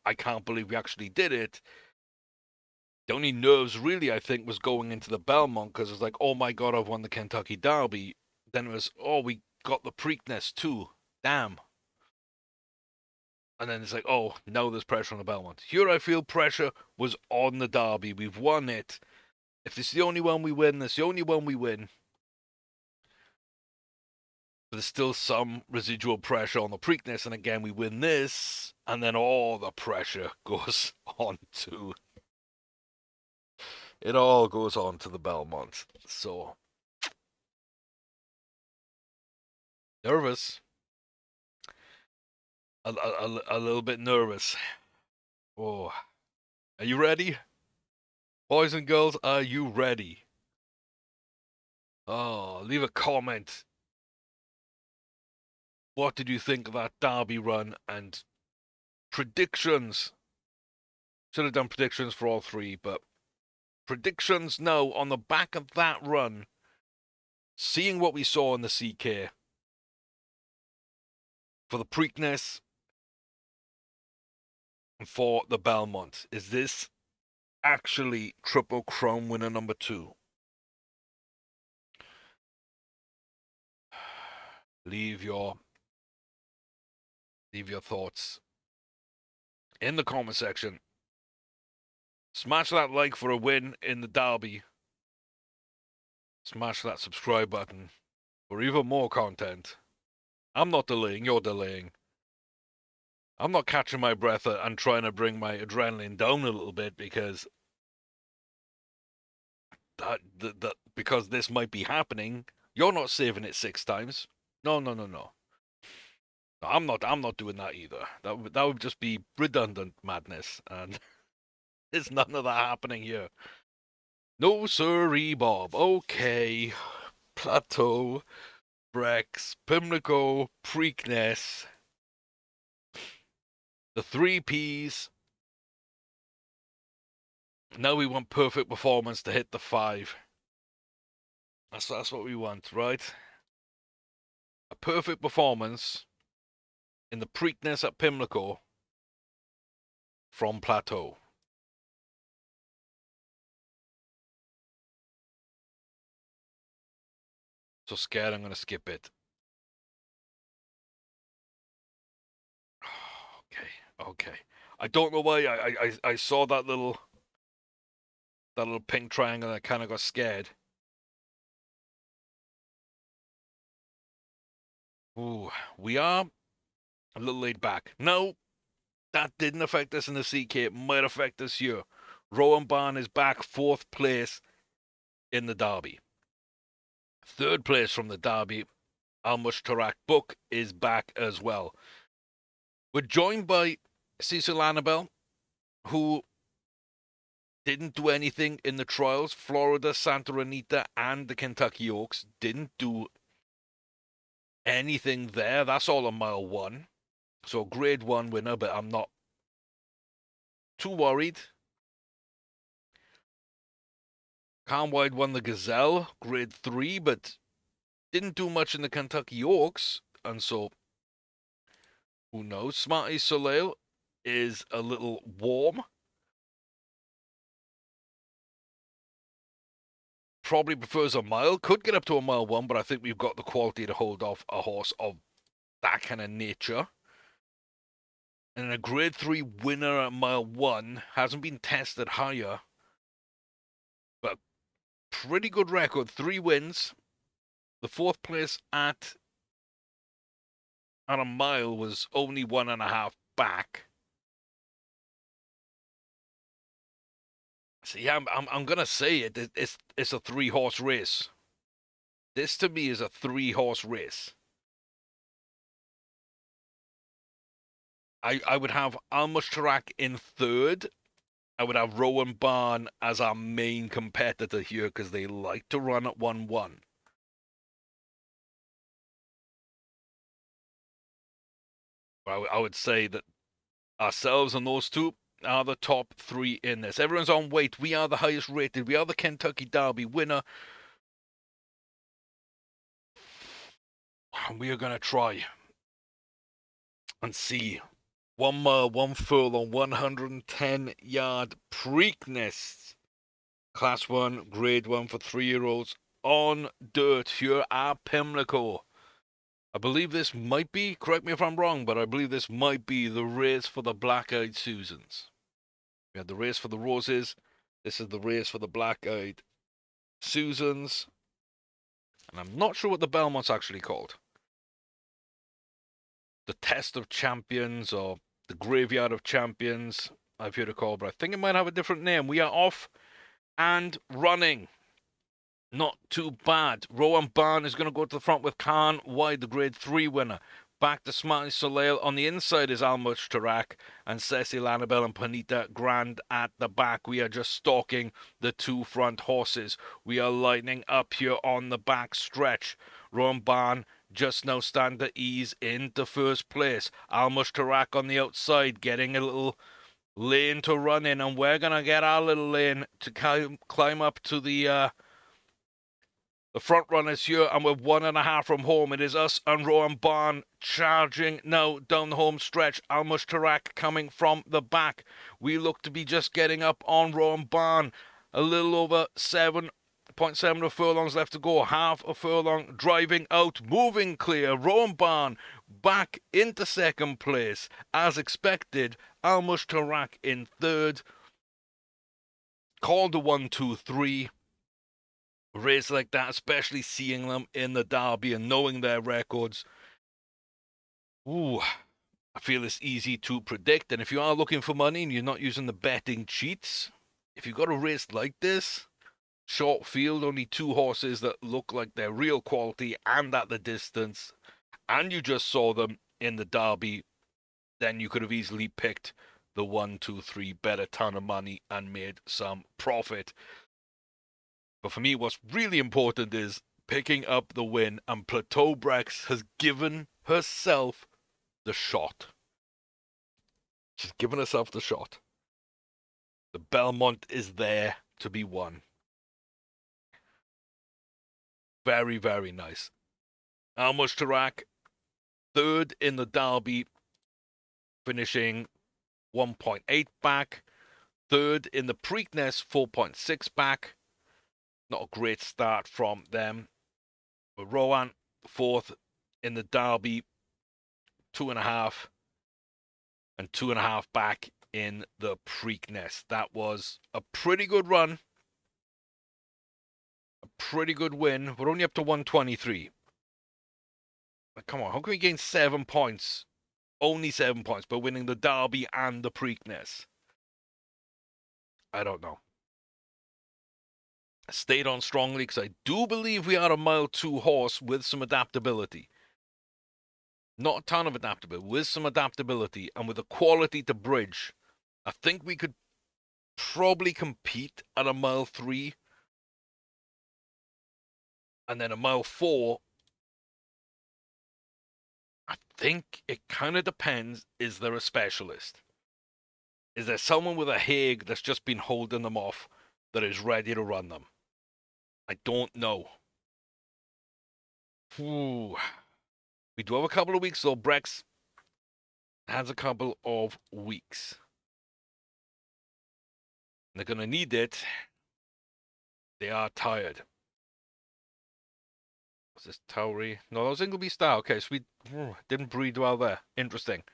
I can't believe we actually did it. The only nerves really I think was going into the Belmont because it's like, oh my god, I've won the Kentucky Derby. Then it was, oh, we got the Preakness too. Damn. And then it's like, oh, now there's pressure on the Belmont. Here I feel pressure was on the Derby. We've won it. If it's the only one we win, it's the only one we win. But there's still some residual pressure on the Preakness, and again we win this, and then all the pressure goes on to it all goes on to the Belmont. So nervous. A little bit nervous. Oh, are you ready? Boys and girls, are you ready? Oh, leave a comment. What did you think of that Derby run and predictions? Should have done predictions for all three, but predictions now on the back of that run, seeing what we saw in the CK for the Preakness and for the Belmont. Is this actually Triple Crown winner number 2? Leave your thoughts in the comment section. Smash that like for a win in the Derby. Smash that subscribe button for even more content. I'm not delaying, you're delaying. I'm not catching my breath and trying to bring my adrenaline down a little bit because because this might be happening. You're not saving it 6 times. No, no, no, no. I'm not doing that either. That would just be redundant madness, and there's none of that happening here. No sirree, Bob. Okay. Plateau, Brex, Pimlico, Preakness. The 3 Ps. Now we want perfect performance to hit the 5. That's what we want, right? A perfect performance in the Preakness at Pimlico from Plateau. So scared I'm going to skip it. Okay. I don't know why I saw that little pink triangle and I kind of got scared. Ooh, we are a little laid back. No, that didn't affect us in the CK. It might affect us here. Rowan Barn is back 4th place in the Derby. 3rd place from the Derby. Almush Tarak Book is back as well. We're joined by Cecil Annabelle, who didn't do anything in the trials. Florida, Santa Anita, and the Kentucky Oaks didn't do anything there. That's all on mile 1. So grade 1 winner, but I'm not too worried. Carmwide won the Gazelle, grade 3, but didn't do much in the Kentucky Oaks, and so who knows? Smarty Soleil is a little warm. Probably prefers a mile. Could get up to a mile 1, but I think we've got the quality to hold off a horse of that kind of nature. And a grade 3 winner at mile 1 hasn't been tested higher, but pretty good record. 3 wins. The 4th place at and a mile was only 1.5 back. So yeah, I'm gonna say it's a 3-horse race. This to me is a 3-horse race. I would have Almushtarak in third. I would have Rowan Barn as our main competitor here because they like to run at 1-1. I would say that ourselves and those two are the top 3 in this. Everyone's on weight. We are the highest rated. We are the Kentucky Derby winner. And we are going to try and see 1 mile, 1 furlong, 110-yard Preakness. Class 1, Grade 1 for 3-year-olds on dirt here at Pimlico. I believe this might be, correct me if I'm wrong, but I believe this might be the race for the Black-Eyed Susans. We had the race for the Roses. This is the race for the Black-Eyed Susans. And I'm not sure what the Belmont's actually called. The Test of Champions or the Graveyard of Champions, I've heard it called, but I think it might have a different name. We are off and running. Not too bad. Rowan Barn is going to go to the front with Khan Wide, the Grade 3 winner. Back to Smarty Soleil. On the inside is Almush Tarak and Cecil Annabelle and Panita Grand at the back. We are just stalking the 2 front horses. We are lighting up here on the back stretch. Rowan Barn just now starting to ease into first place. Almush Tarak on the outside getting a little lane to run in, and we're going to get our little lane to climb up to the front runners here, and we're 1.5 from home. It is us and Rowan Barn charging now down the home stretch. Almush Tarak coming from the back. We look to be just getting up on Rowan Barn. A little over 7.7 furlongs left to go. Half a furlong driving out, moving clear. Rowan Barn back into second place. As expected, Almush Tarak in third. Called the 1-2-3. Race like that, especially seeing them in the Derby and knowing their records. Ooh, I feel it's easy to predict. And if you are looking for money and you're not using the betting cheats, if you've got a race like this, short field, only 2 horses that look like they're real quality and at the distance, and you just saw them in the Derby, then you could have easily picked the 1-2-3, bet a ton of money and made some profit. But for me, what's really important is picking up the win, and Plateau Brex has given herself the shot. She's given herself the shot. The Belmont is there to be won. Very, very nice. Almush Tarak, third in the Derby, finishing 1.8 back. Third in the Preakness, 4.6 back. Not a great start from them. But Rowan, fourth in the Derby, 2.5. And 2.5 back in the Preakness. That was a pretty good run. A pretty good win. We're only up to 123. But come on, how can we gain 7 points? Only 7 points by winning the Derby and the Preakness. I don't know. I stayed on strongly because I do believe we are a mile 2 horse with some adaptability. Not a ton of adaptability, with some adaptability and with the quality to bridge. I think we could probably compete at a mile 3. And then a mile 4. I think it kind of depends. Is there a specialist? Is there someone with a Hague that's just been holding them off that is ready to run them? I don't know. Ooh. We do have a couple of weeks, though. Brex has a couple of weeks. They're going to need it. They are tired. Was this Towery? No, that was Ingleby Star. Okay, so we didn't breed well there. Interesting.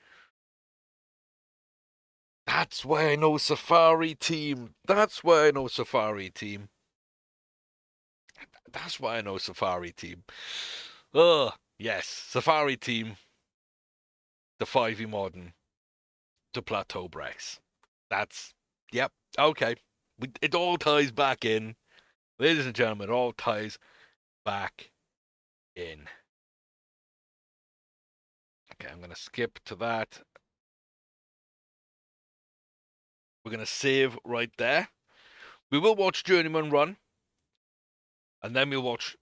That's why I know Safari Team. That's why I know Safari Team. That's why I know Safari Team. Oh, yes, Safari Team. the 5e modern to Plateau Brex. That's, yep, okay. It all ties back in. Ladies and gentlemen, it all ties back in. Okay, I'm going to skip to that. We're going to save right there. We will watch Journeyman run, and then we'll watch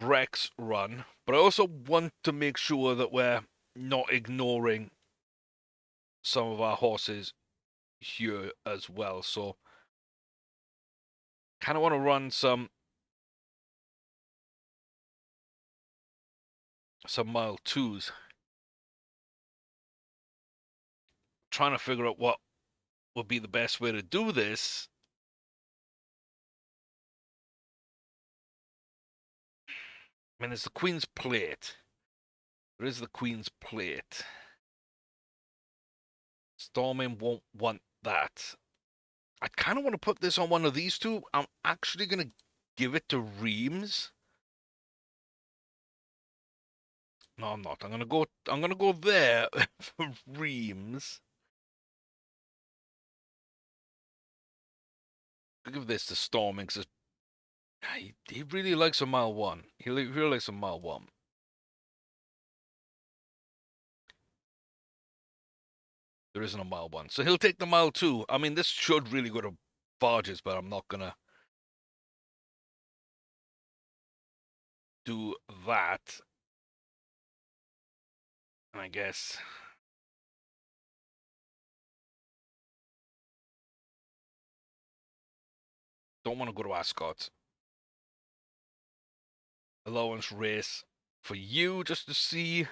Brex run. But I also want to make sure that we're not ignoring some of our horses here as well. So, kind of want to run some mile twos. Trying to figure out what would be the best way to do this. I mean, it's the Queen's Plate. There is the Queen's Plate. Storming won't want that. I kind of want to put this on one of these two. I'm actually going to give it to Reams. No, I'm not. I'm gonna go there for Reams. I'll give this to Storming because he really likes a mile one. He really likes a mile one. There isn't a mile one, so he'll take the mile two. I mean, this should really go to Vargas, but I'm not gonna do that. I guess. Don't want to go to Ascot. Allowance race for you just to see.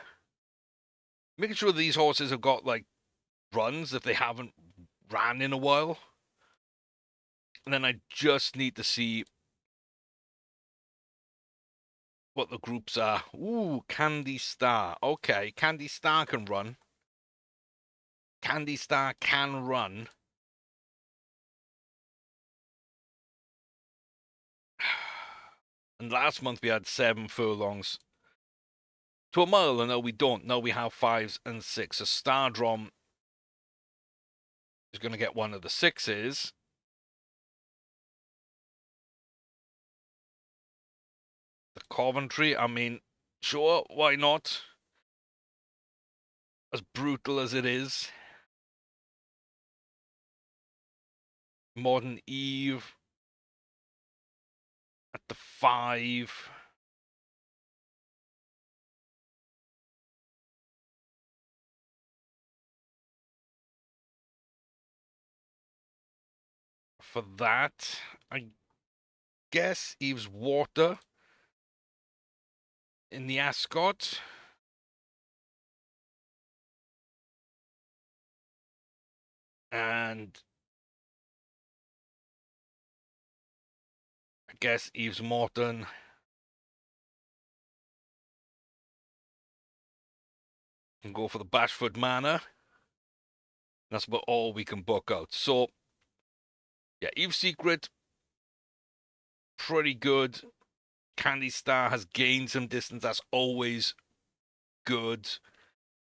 Making sure these horses have got like runs if they haven't ran in a while. And then I just need to see what the groups are. Ooh, Candy Star. Okay, Candy Star can run. Candy Star can run. And last month we had 7 furlongs to a mile, and no, we don't. No, we have 5s and 6. So Stardrom is going to get one of the 6s. The Coventry, I mean, sure, why not? As brutal as it is. Modern Eve at the 5. For that, I guess Eve's Water in the Ascot. And I guess Eve's Morton can go for the Bashford Manor. That's about all we can book out. So, yeah, Eve's Secret, pretty good. Candy Star has gained some distance. That's always good.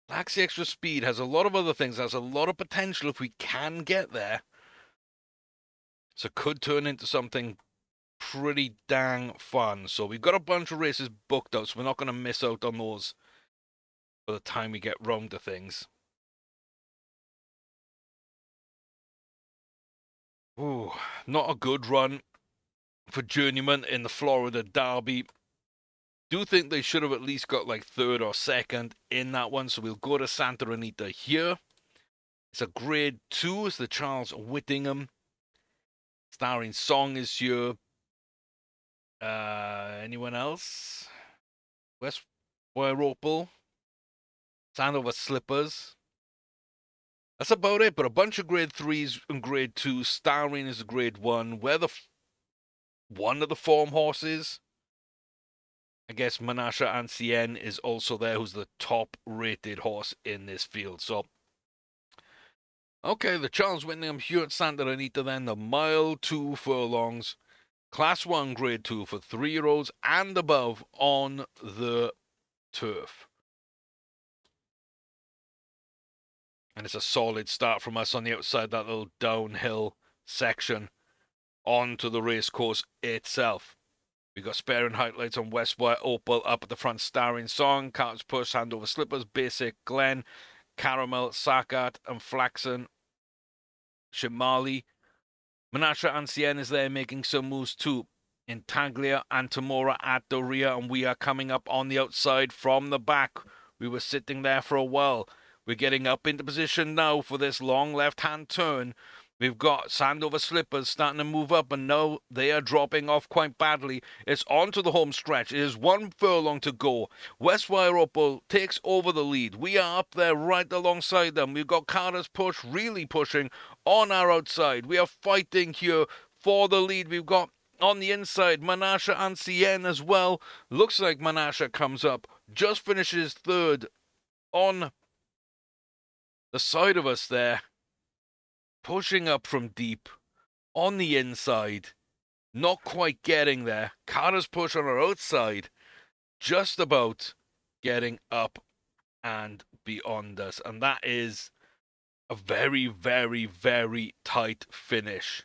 Lacks the extra speed, has a lot of other things, has a lot of potential if we can get there. So could turn into something pretty dang fun. So we've got a bunch of races booked out, so we're not going to miss out on those by the time we get round to things. Ooh, not a good run for Journeyman in the Florida Derby. Do think they should have at least got like 3rd or 2nd in that one, so we'll go to Santa Anita here. It's a grade 2. It's the Charles Whittingham. Starring Song is here. Anyone else? West Opal. Sandover Slippers. That's about it, but a bunch of grade 3s and grade 2s. Starring is a grade 1. We're the one of the form horses. I guess Menasha Ancien is also there, who's the top rated horse in this field. So, okay, the Charles Whittingham here at Santa Anita then, the mile 2 furlongs. Class 1 grade 2 for 3-year-olds and above on the turf. And it's a solid start from us on the outside, that little downhill section onto the race course itself. We got Spare and highlights on Westwire, Opal up at the front, starring Song, Carter's Push, Hand Over Slippers, Basic, Glen, Caramel, Sakat, and Flaxen, Shimali. Menasha and Cien is there making some moves too. Intaglia and Tamora at the rear, and we are coming up on the outside from the back. We were sitting there for a while. We're getting up into position now for this long left-hand turn. We've got Sandover Slippers starting to move up, and now they are dropping off quite badly. It's onto the home stretch. It is 1 furlong to go. Westwire Opal takes over the lead. We are up there right alongside them. We've got Carter's Push really pushing on our outside. We are fighting here for the lead. We've got on the inside Menasha and Cien as well. Looks like Menasha comes up, just finishes third on the side of us there, pushing up from deep on the inside, not quite getting there. Carter's Push on our outside, just about getting up and beyond us, and that is a very, very, very tight finish.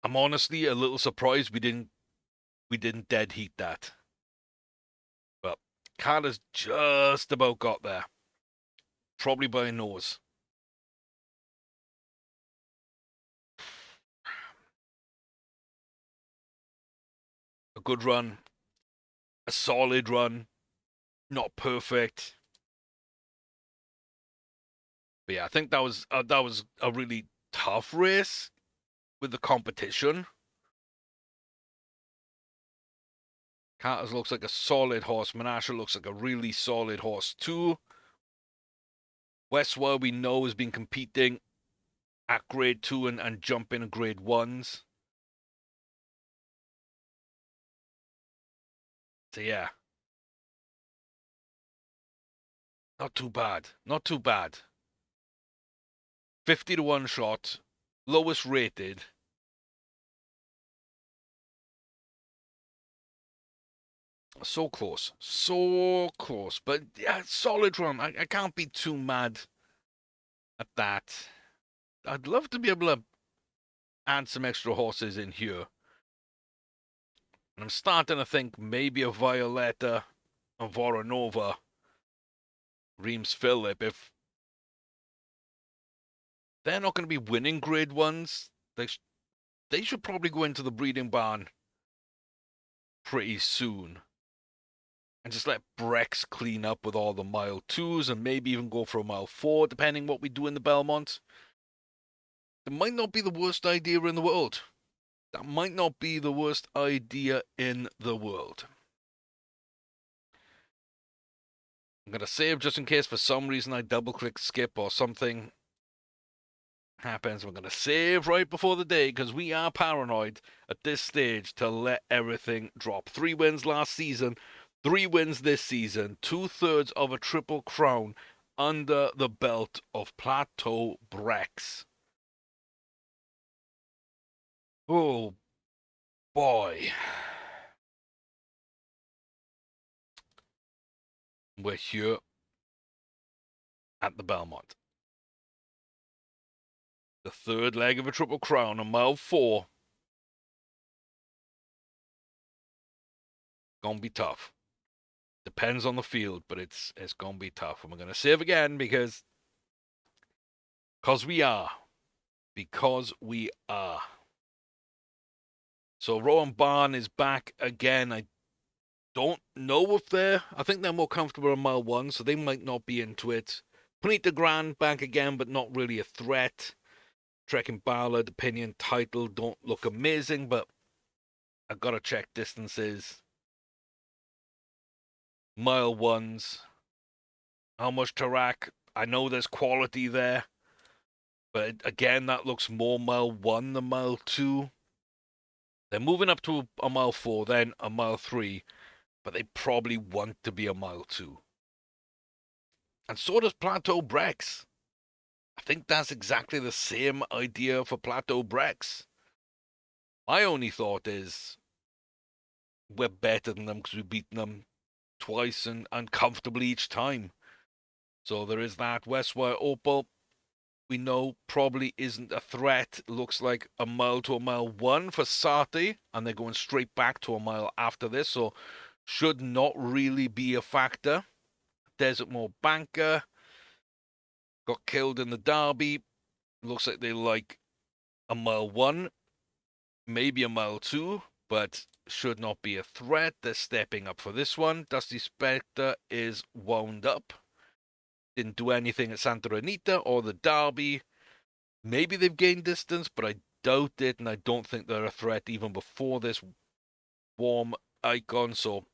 I'm honestly a little surprised we didn't dead heat that. But Carter's just about got there. Probably by a nose. A good run. A solid run. Not perfect. But yeah, I think that was a really tough race with the competition. Carter's looks like a solid horse. Menasha looks like a really solid horse too. Westwell we know has been competing at grade 2 and jumping in grade 1s. So yeah. Not too bad. Not too bad. 50 to 1 shot. Lowest rated. So close. So close. But yeah, solid run. I can't be too mad at that. I'd love to be able to add some extra horses in here. And I'm starting to think maybe a Violetta, a Voronova, Reams Phillip. If they're not going to be winning grade 1s, they should probably go into the breeding barn pretty soon. And just let Brex clean up with all the mile 2s and maybe even go for a mile 4, depending what we do in the Belmont. It might not be the worst idea in the world. That might not be the worst idea in the world. I'm going to save just in case for some reason I double-click skip or something happens. We're going to save right before the day because we are paranoid at this stage to let everything drop. 3 wins last season, 3 wins this season, 2/3 of a triple crown under the belt of Plateau Brex. Oh boy. We're here at the Belmont. The third leg of a triple crown on mile 4. Gonna be tough. Depends on the field, but it's gonna be tough. And we're gonna save again because we are. Because we are. So Rowan Barn is back again. I don't know if I think they're more comfortable on mile 1, so they might not be into it. Punita Grand back again, but not really a threat. Trekking Ballard, Opinion, Title don't look amazing, but I've got to check distances. Mile 1s. How much Tarak? I know there's quality there. But again, that looks more mile 1 than mile 2. They're moving up to a mile 4, then a mile 3. But they probably want to be a mile 2. And so does Plateau Brex. I think that's exactly the same idea for Plateau Brex. My only thought is we're better than them because we've beaten them twice and comfortably each time. So there is that. Westwire Opal, we know probably isn't a threat. Looks like a mile to a mile one for Sati, and they're going straight back to a mile after this, so should not really be a factor. Desert Moor Banker got killed in the Derby. Looks like they like a mile one, maybe a mile two, but should not be a threat. They're stepping up for this one. Dusty Spectre is wound up. Didn't do anything at Santa Anita or the Derby. Maybe they've gained distance, but I doubt it, and I don't think they're a threat even before this warm icon. So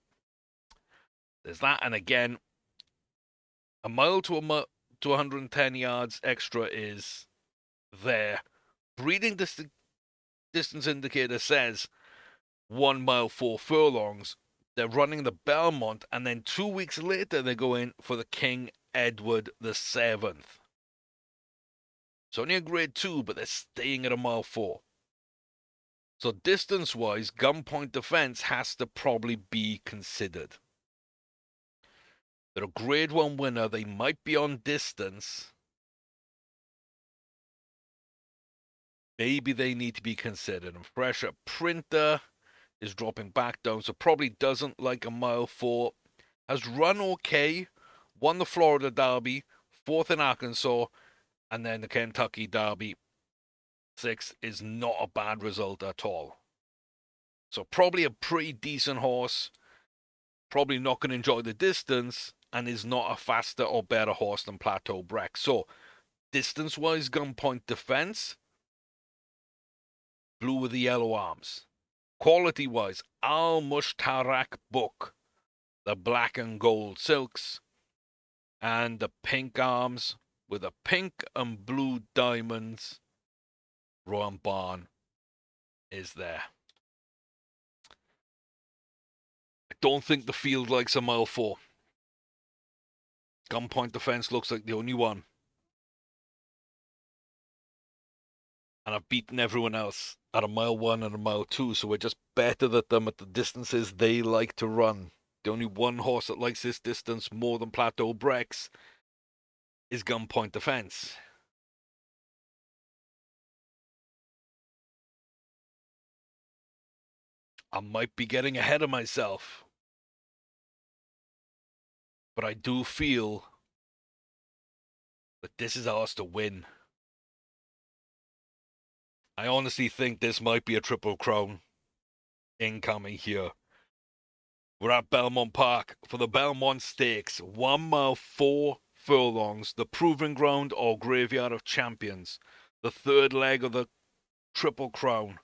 there's that. And again, a mile to 110 yards extra is there. Breeding distance indicator says 1 mile 4 furlongs. They're running the Belmont, and then 2 weeks later they're going for the King Edward VII. It's only a grade 2, but they're staying at a mile 4. So distance-wise, Gunpoint Defense has to probably be considered. They're a grade 1 winner. They might be on distance. Maybe they need to be considered. And Fresher Printer is dropping back down, so probably doesn't like a mile 4. Has run okay. Won the Florida Derby. 4th in Arkansas. And then the Kentucky Derby. 6th is not a bad result at all. So probably a pretty decent horse. Probably not going to enjoy the distance, and is not a faster or better horse than Plateau Brex. So, distance-wise, Gunpoint Defense, blue with the yellow arms. Quality-wise, Al Mushtarak Book, the black and gold silks, and the pink arms with the pink and blue diamonds. Rowan Barn is there. I don't think the field likes a mile 4. Gunpoint Defense looks like the only one. And I've beaten everyone else at a mile 1 and a mile 2, so we're just better than them at the distances they like to run. The only one horse that likes this distance more than Plateau Brex is Gunpoint Defense. I might be getting ahead of myself, but I do feel that this is ours to win. I honestly think this might be a Triple Crown incoming here. We're at Belmont Park for the Belmont Stakes. 1 mile 4 furlongs, the Proving Ground or Graveyard of Champions. The third leg of the Triple Crown.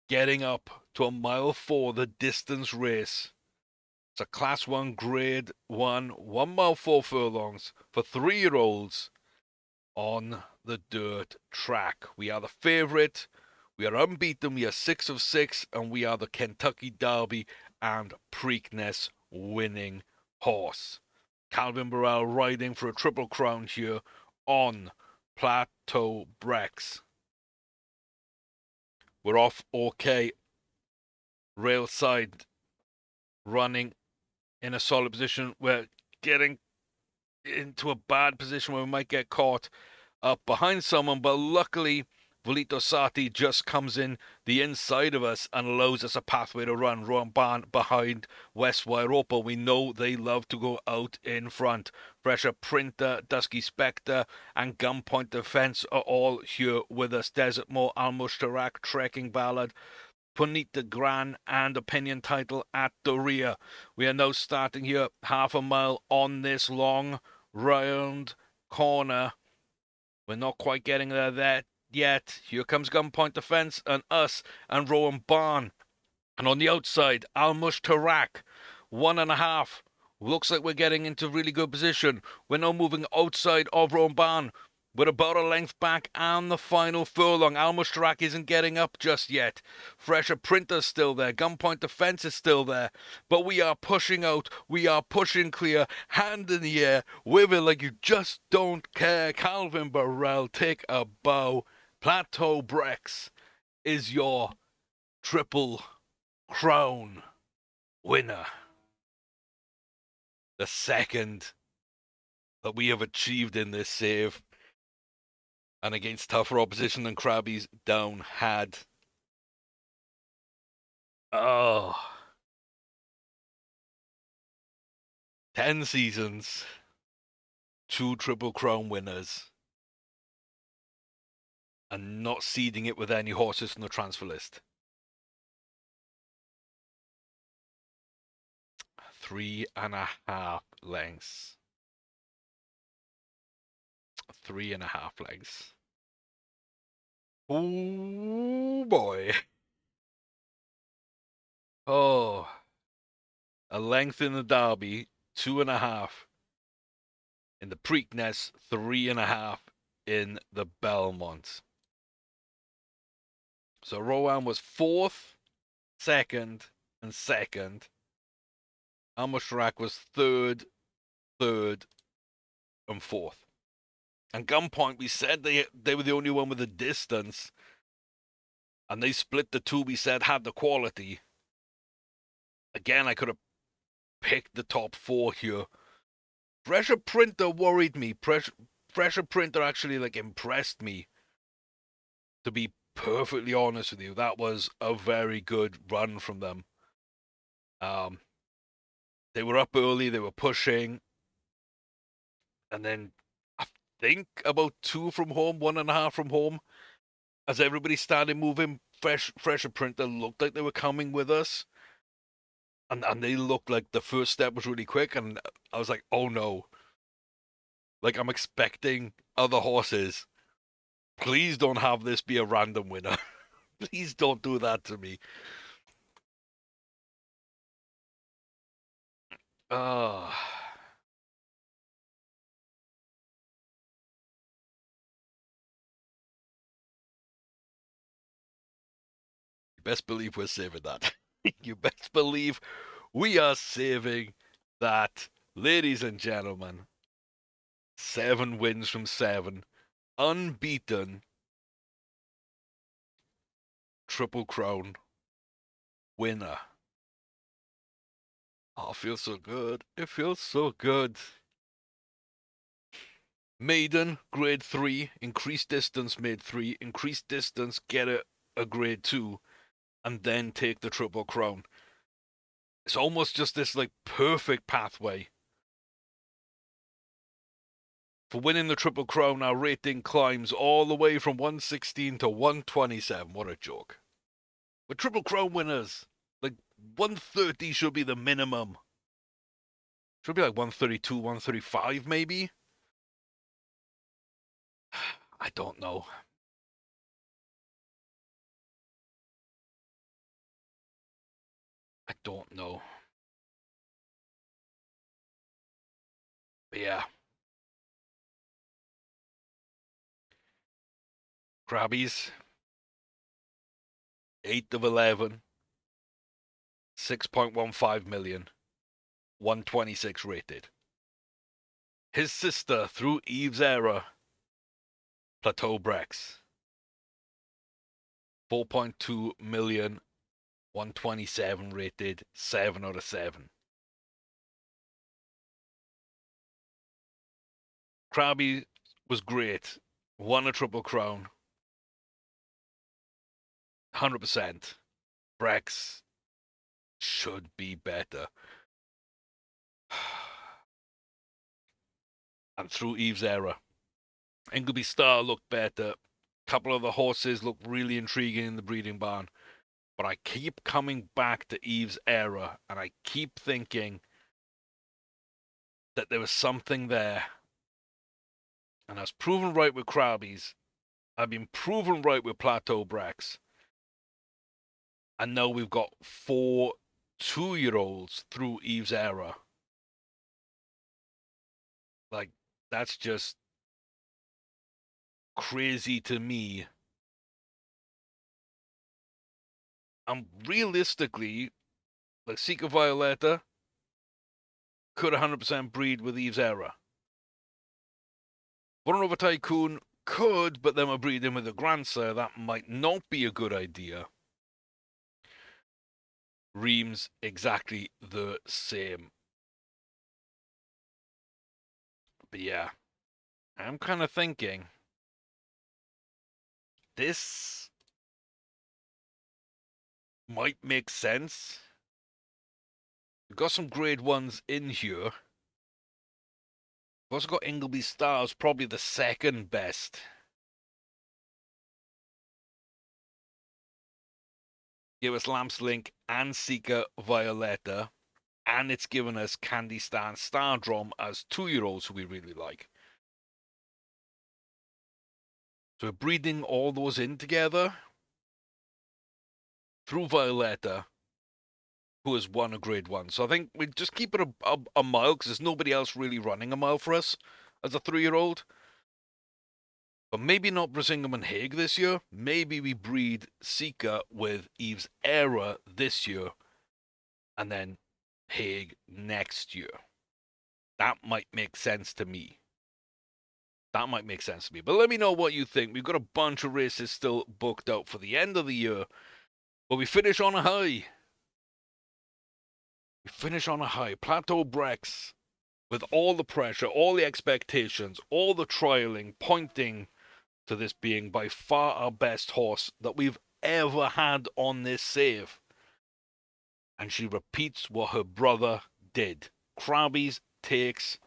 Getting up to a mile 4, the distance race. It's a Class 1 Grade 1, 1 mile 4 furlongs for 3-year-olds on the dirt track. We are the favourite. We are unbeaten. We are 6 of 6, and we are the Kentucky Derby and Preakness winning horse. Calvin Burrell riding for a Triple Crown here on Plateau Brex. We're off okay. Rail side running in a solid position. We're getting into a bad position where we might get caught up behind someone, but luckily Volito Sati just comes in the inside of us and allows us a pathway to run. Rowan Barn behind Westwire Opal. We know they love to go out in front. Fresher Printer, Dusky Spectre, and Gunpoint Defense are all here with us. Desert Moor, Al Mushtarak, Trekking Ballad, Punita Gran, and Opinion Title at the rear. We are now starting here half a mile on this long round corner. We're not quite getting there yet. Here comes Gunpoint Defense and us and Rowan Barn. And on the outside, Almush Tarak, 1.5. Looks like we're getting into really good position. We're now moving outside of Rowan Barn. We're about a length back and the final furlong. Almush Tarak isn't getting up just yet. Fresher Printer's still there. Gunpoint Defense is still there. But we are pushing out. We are pushing clear. Hand in the air. With it like you just don't care. Calvin Burrell, take a bow. Plateau Brex is your Triple Crown winner. The second that we have achieved in this save, and against tougher opposition than Krabby's down had. Oh, 10 seasons, 2 Triple Crown winners, and not seeding it with any horses from the transfer list. 3.5 lengths. 3.5 lengths. Oh boy. Oh, a length in the Derby, 2.5 in the Preakness, 3.5 in the Belmont. So Rowan was 4th, 2nd, and 2nd. Almashrak was 3rd, 3rd, and 4th. And Gunpoint, we said they were the only one with the distance, and they split the two we said had the quality. Again, I could have picked the top 4 here. Pressure Printer worried me. Pressure Printer actually impressed me. To be perfectly honest with you, that was a very good run from them. They were up early, they were pushing, and then I think about 2 from home, 1.5 from home, as everybody started moving. Fresher Printer looked like they were coming with us, and they looked like the first step was really quick, and I was like, oh no. I'm expecting other horses. Please don't have this be a random winner. Please don't do that to me. Ah. You best believe we're saving that. You best believe we are saving that. Ladies and gentlemen, 7 wins from 7. Unbeaten. Triple Crown winner. Oh, it feels so good. It feels so good. Maiden, grade 3. Increased distance, made 3. Increased distance, get a grade 2. And then take the Triple Crown. It's almost just this perfect pathway. For winning the Triple Crown, our rating climbs all the way from 116 to 127. What a joke. We're Triple Crown winners. 130 should be the minimum. Should be 132, 135 maybe? I don't know. I don't know. But yeah. Krabbies. 8th of 11. 6.15 million. 126 rated. His sister through Eve's era. Plateau Brex. 4.2 million. 127 rated. 7 out of 7. Krabby was great. Won a Triple Crown. 100%. Brex should be better. And through Eve's era. Ingleby Star looked better. A couple of the horses looked really intriguing in the breeding barn. But I keep coming back to Eve's era, and I keep thinking that there was something there. And I was proven right with Krabbies. I've been proven right with Plateau Brex. And now we've got 4 2-year-olds through Eve's era. That's just crazy to me. And realistically, Seeker Violetta could 100% breed with Eve's era. Born Tycoon could, but then we're breeding with a Grandsire. That might not be a good idea. Reams exactly the same. But yeah, I'm kind of thinking this might make sense. We've got some grade ones in here. We've also got Ingleby Stars, probably the second best. Give us Lamps Link and Seeker Violetta, and it's given us Candy Stan Stardrom as 2-year-olds who we really like. So we're breeding all those in together through Violetta, who has won a grade one. So I think we just keep it a mile because there's nobody else really running a mile for us as a 3-year-old. But maybe not Brissingham and Hague this year. Maybe we breed Seeker with Eve's Era this year and then Hague next year. That might make sense to me. That might make sense to me. But let me know what you think. We've got a bunch of races still booked out for the end of the year. But we finish on a high. We finish on a high. Plateau Brex, with all the pressure, all the expectations, all the trialing, pointing to this being by far our best horse that we've ever had on this save. And she repeats what her brother did. Krabbies takes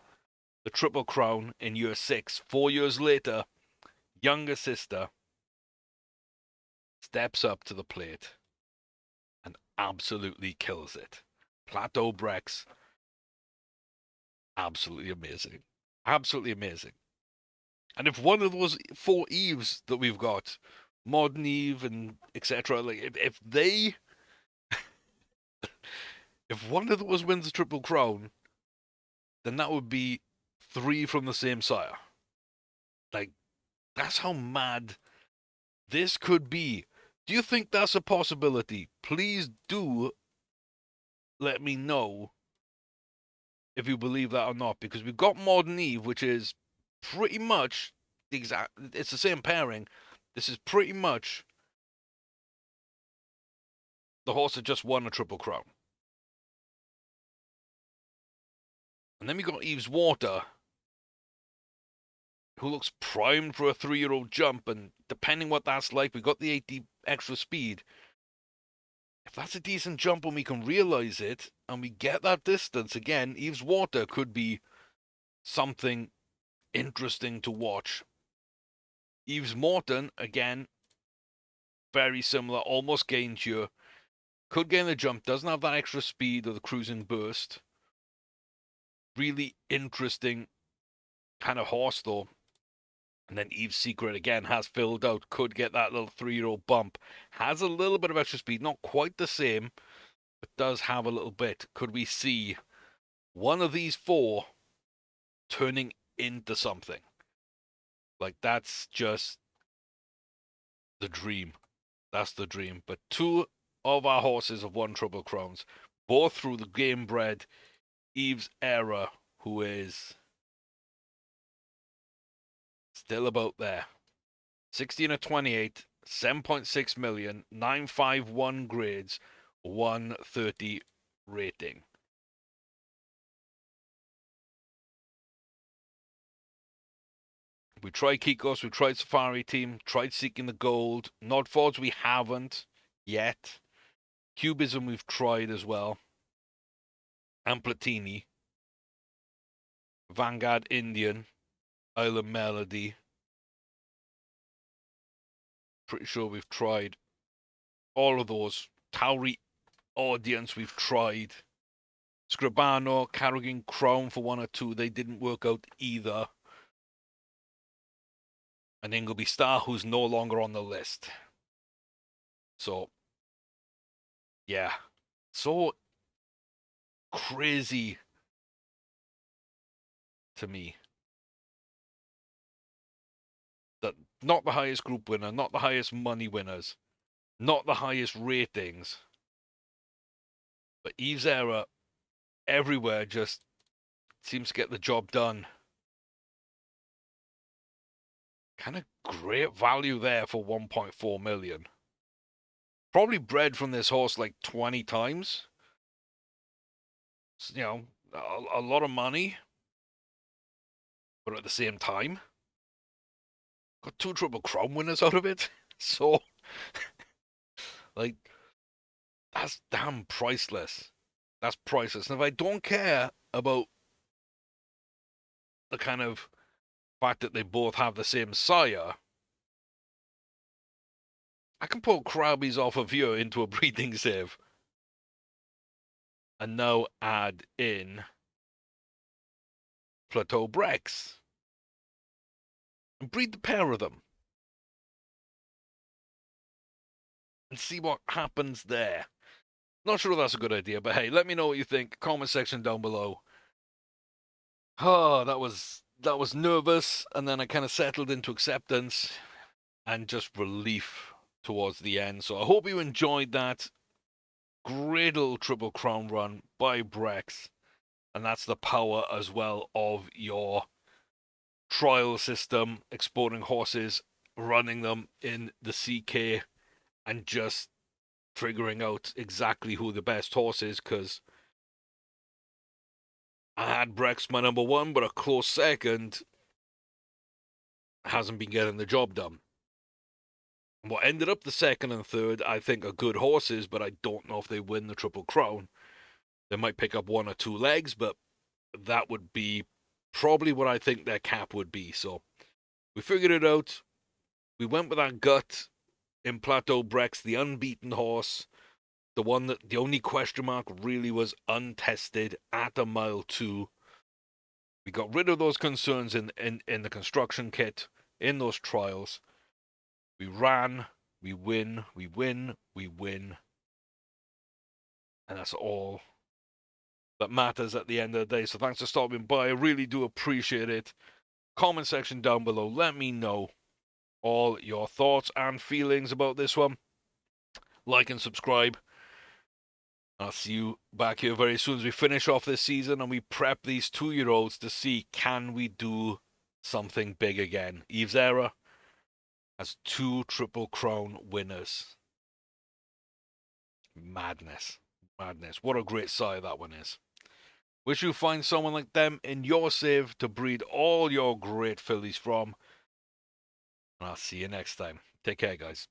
the Triple Crown in year 6. 4 years later, younger sister steps up to the plate and absolutely kills it. Plateau Brex, absolutely amazing. Absolutely amazing. And if one of those 4 Eves that we've got, Modern Eve and etc., like if one of those wins the Triple Crown, then that would be 3 from the same sire. Like, that's how mad this could be. Do you think that's a possibility? Please do let me know if you believe that or not, because we've got Modern Eve, which is pretty much the exact. It's the same pairing. This is pretty much the horse that just won a Triple Crown. And then we got Eve's Water, who looks primed for a 3-year-old jump, and depending what that's like, we got the 80 extra speed. If that's a decent jump and we can realize it, and we get that distance, again, Eve's Water could be something interesting to watch. Eve's Morton, again, very similar, almost gained here. Could gain the jump, doesn't have that extra speed or the cruising burst. Really interesting kind of horse, though. And then Eve's Secret, again, has filled out. Could get that little 3-year-old bump. Has a little bit of extra speed. Not quite the same, but does have a little bit. Could we see one of these 4 turning into something? Like, that's just the dream. That's the dream. But 2 of our horses have won Triple Crowns. Both through the game bred Eve's Era, who is still about there. 16 of 28, 7.6 million, 951 grades, 130 rating. We tried Kikos, we tried Safari Team, tried Seeking the Gold. Nodfords we haven't yet. Cubism we've tried as well. And Platini. Vanguard Indian. Island Melody. Pretty sure we've tried all of those. Tauri Audience we've tried. Scribano, Carrigan Crown for 1 or 2. They didn't work out either. And Ingleby Star, who's no longer on the list. So, yeah. So crazy to me that not the highest group winner, not the highest money winners, not the highest ratings, but Eve's Era everywhere just seems to get the job done. Kind of great value there for 1.4 million. Probably bred from this horse like 20 times. You know, a lot of money. but at the same time, got 2 Triple Crown winners out of it. So, like, that's damn priceless. That's priceless. And if I don't care about the kind of fact that they both have the same sire, I can pull Krabbies off of you into a breeding save. And now add in Plateau Brex. And breed the pair of them. And see what happens there. Not sure if that's a good idea, but hey, let me know what you think. Comment section down below. Oh, that was nervous, and then I kind of settled into acceptance and just relief towards the end. So I hope you enjoyed that great little Triple Crown run by Brex, and that's the power as well of your trial system, exporting horses, running them in the CK, and just figuring out exactly who the best horse is, because I had Brex my number one, but a close second hasn't been getting the job done. What ended up the second and third, I think, are good horses, but I don't know if they win the Triple Crown. They might pick up 1 or 2 legs, but that would be probably what I think their cap would be. So we figured it out. We went with our gut in Plateau Brex, the unbeaten horse, the one that the only question mark really was untested at a mile 2. We got rid of those concerns in the construction kit, in those trials. We ran, we win, we win, we win. And that's all that matters at the end of the day. So thanks for stopping by. I really do appreciate it. Comment section down below. Let me know all your thoughts and feelings about this one. Like and subscribe. I'll see you back here very soon as we finish off this season and we prep these 2-year-olds to see, can we do something big again. Eve's Era has 2 Triple Crown winners. Madness. Madness. What a great sire that one is. Wish you find someone like them in your save to breed all your great fillies from. And I'll see you next time. Take care, guys.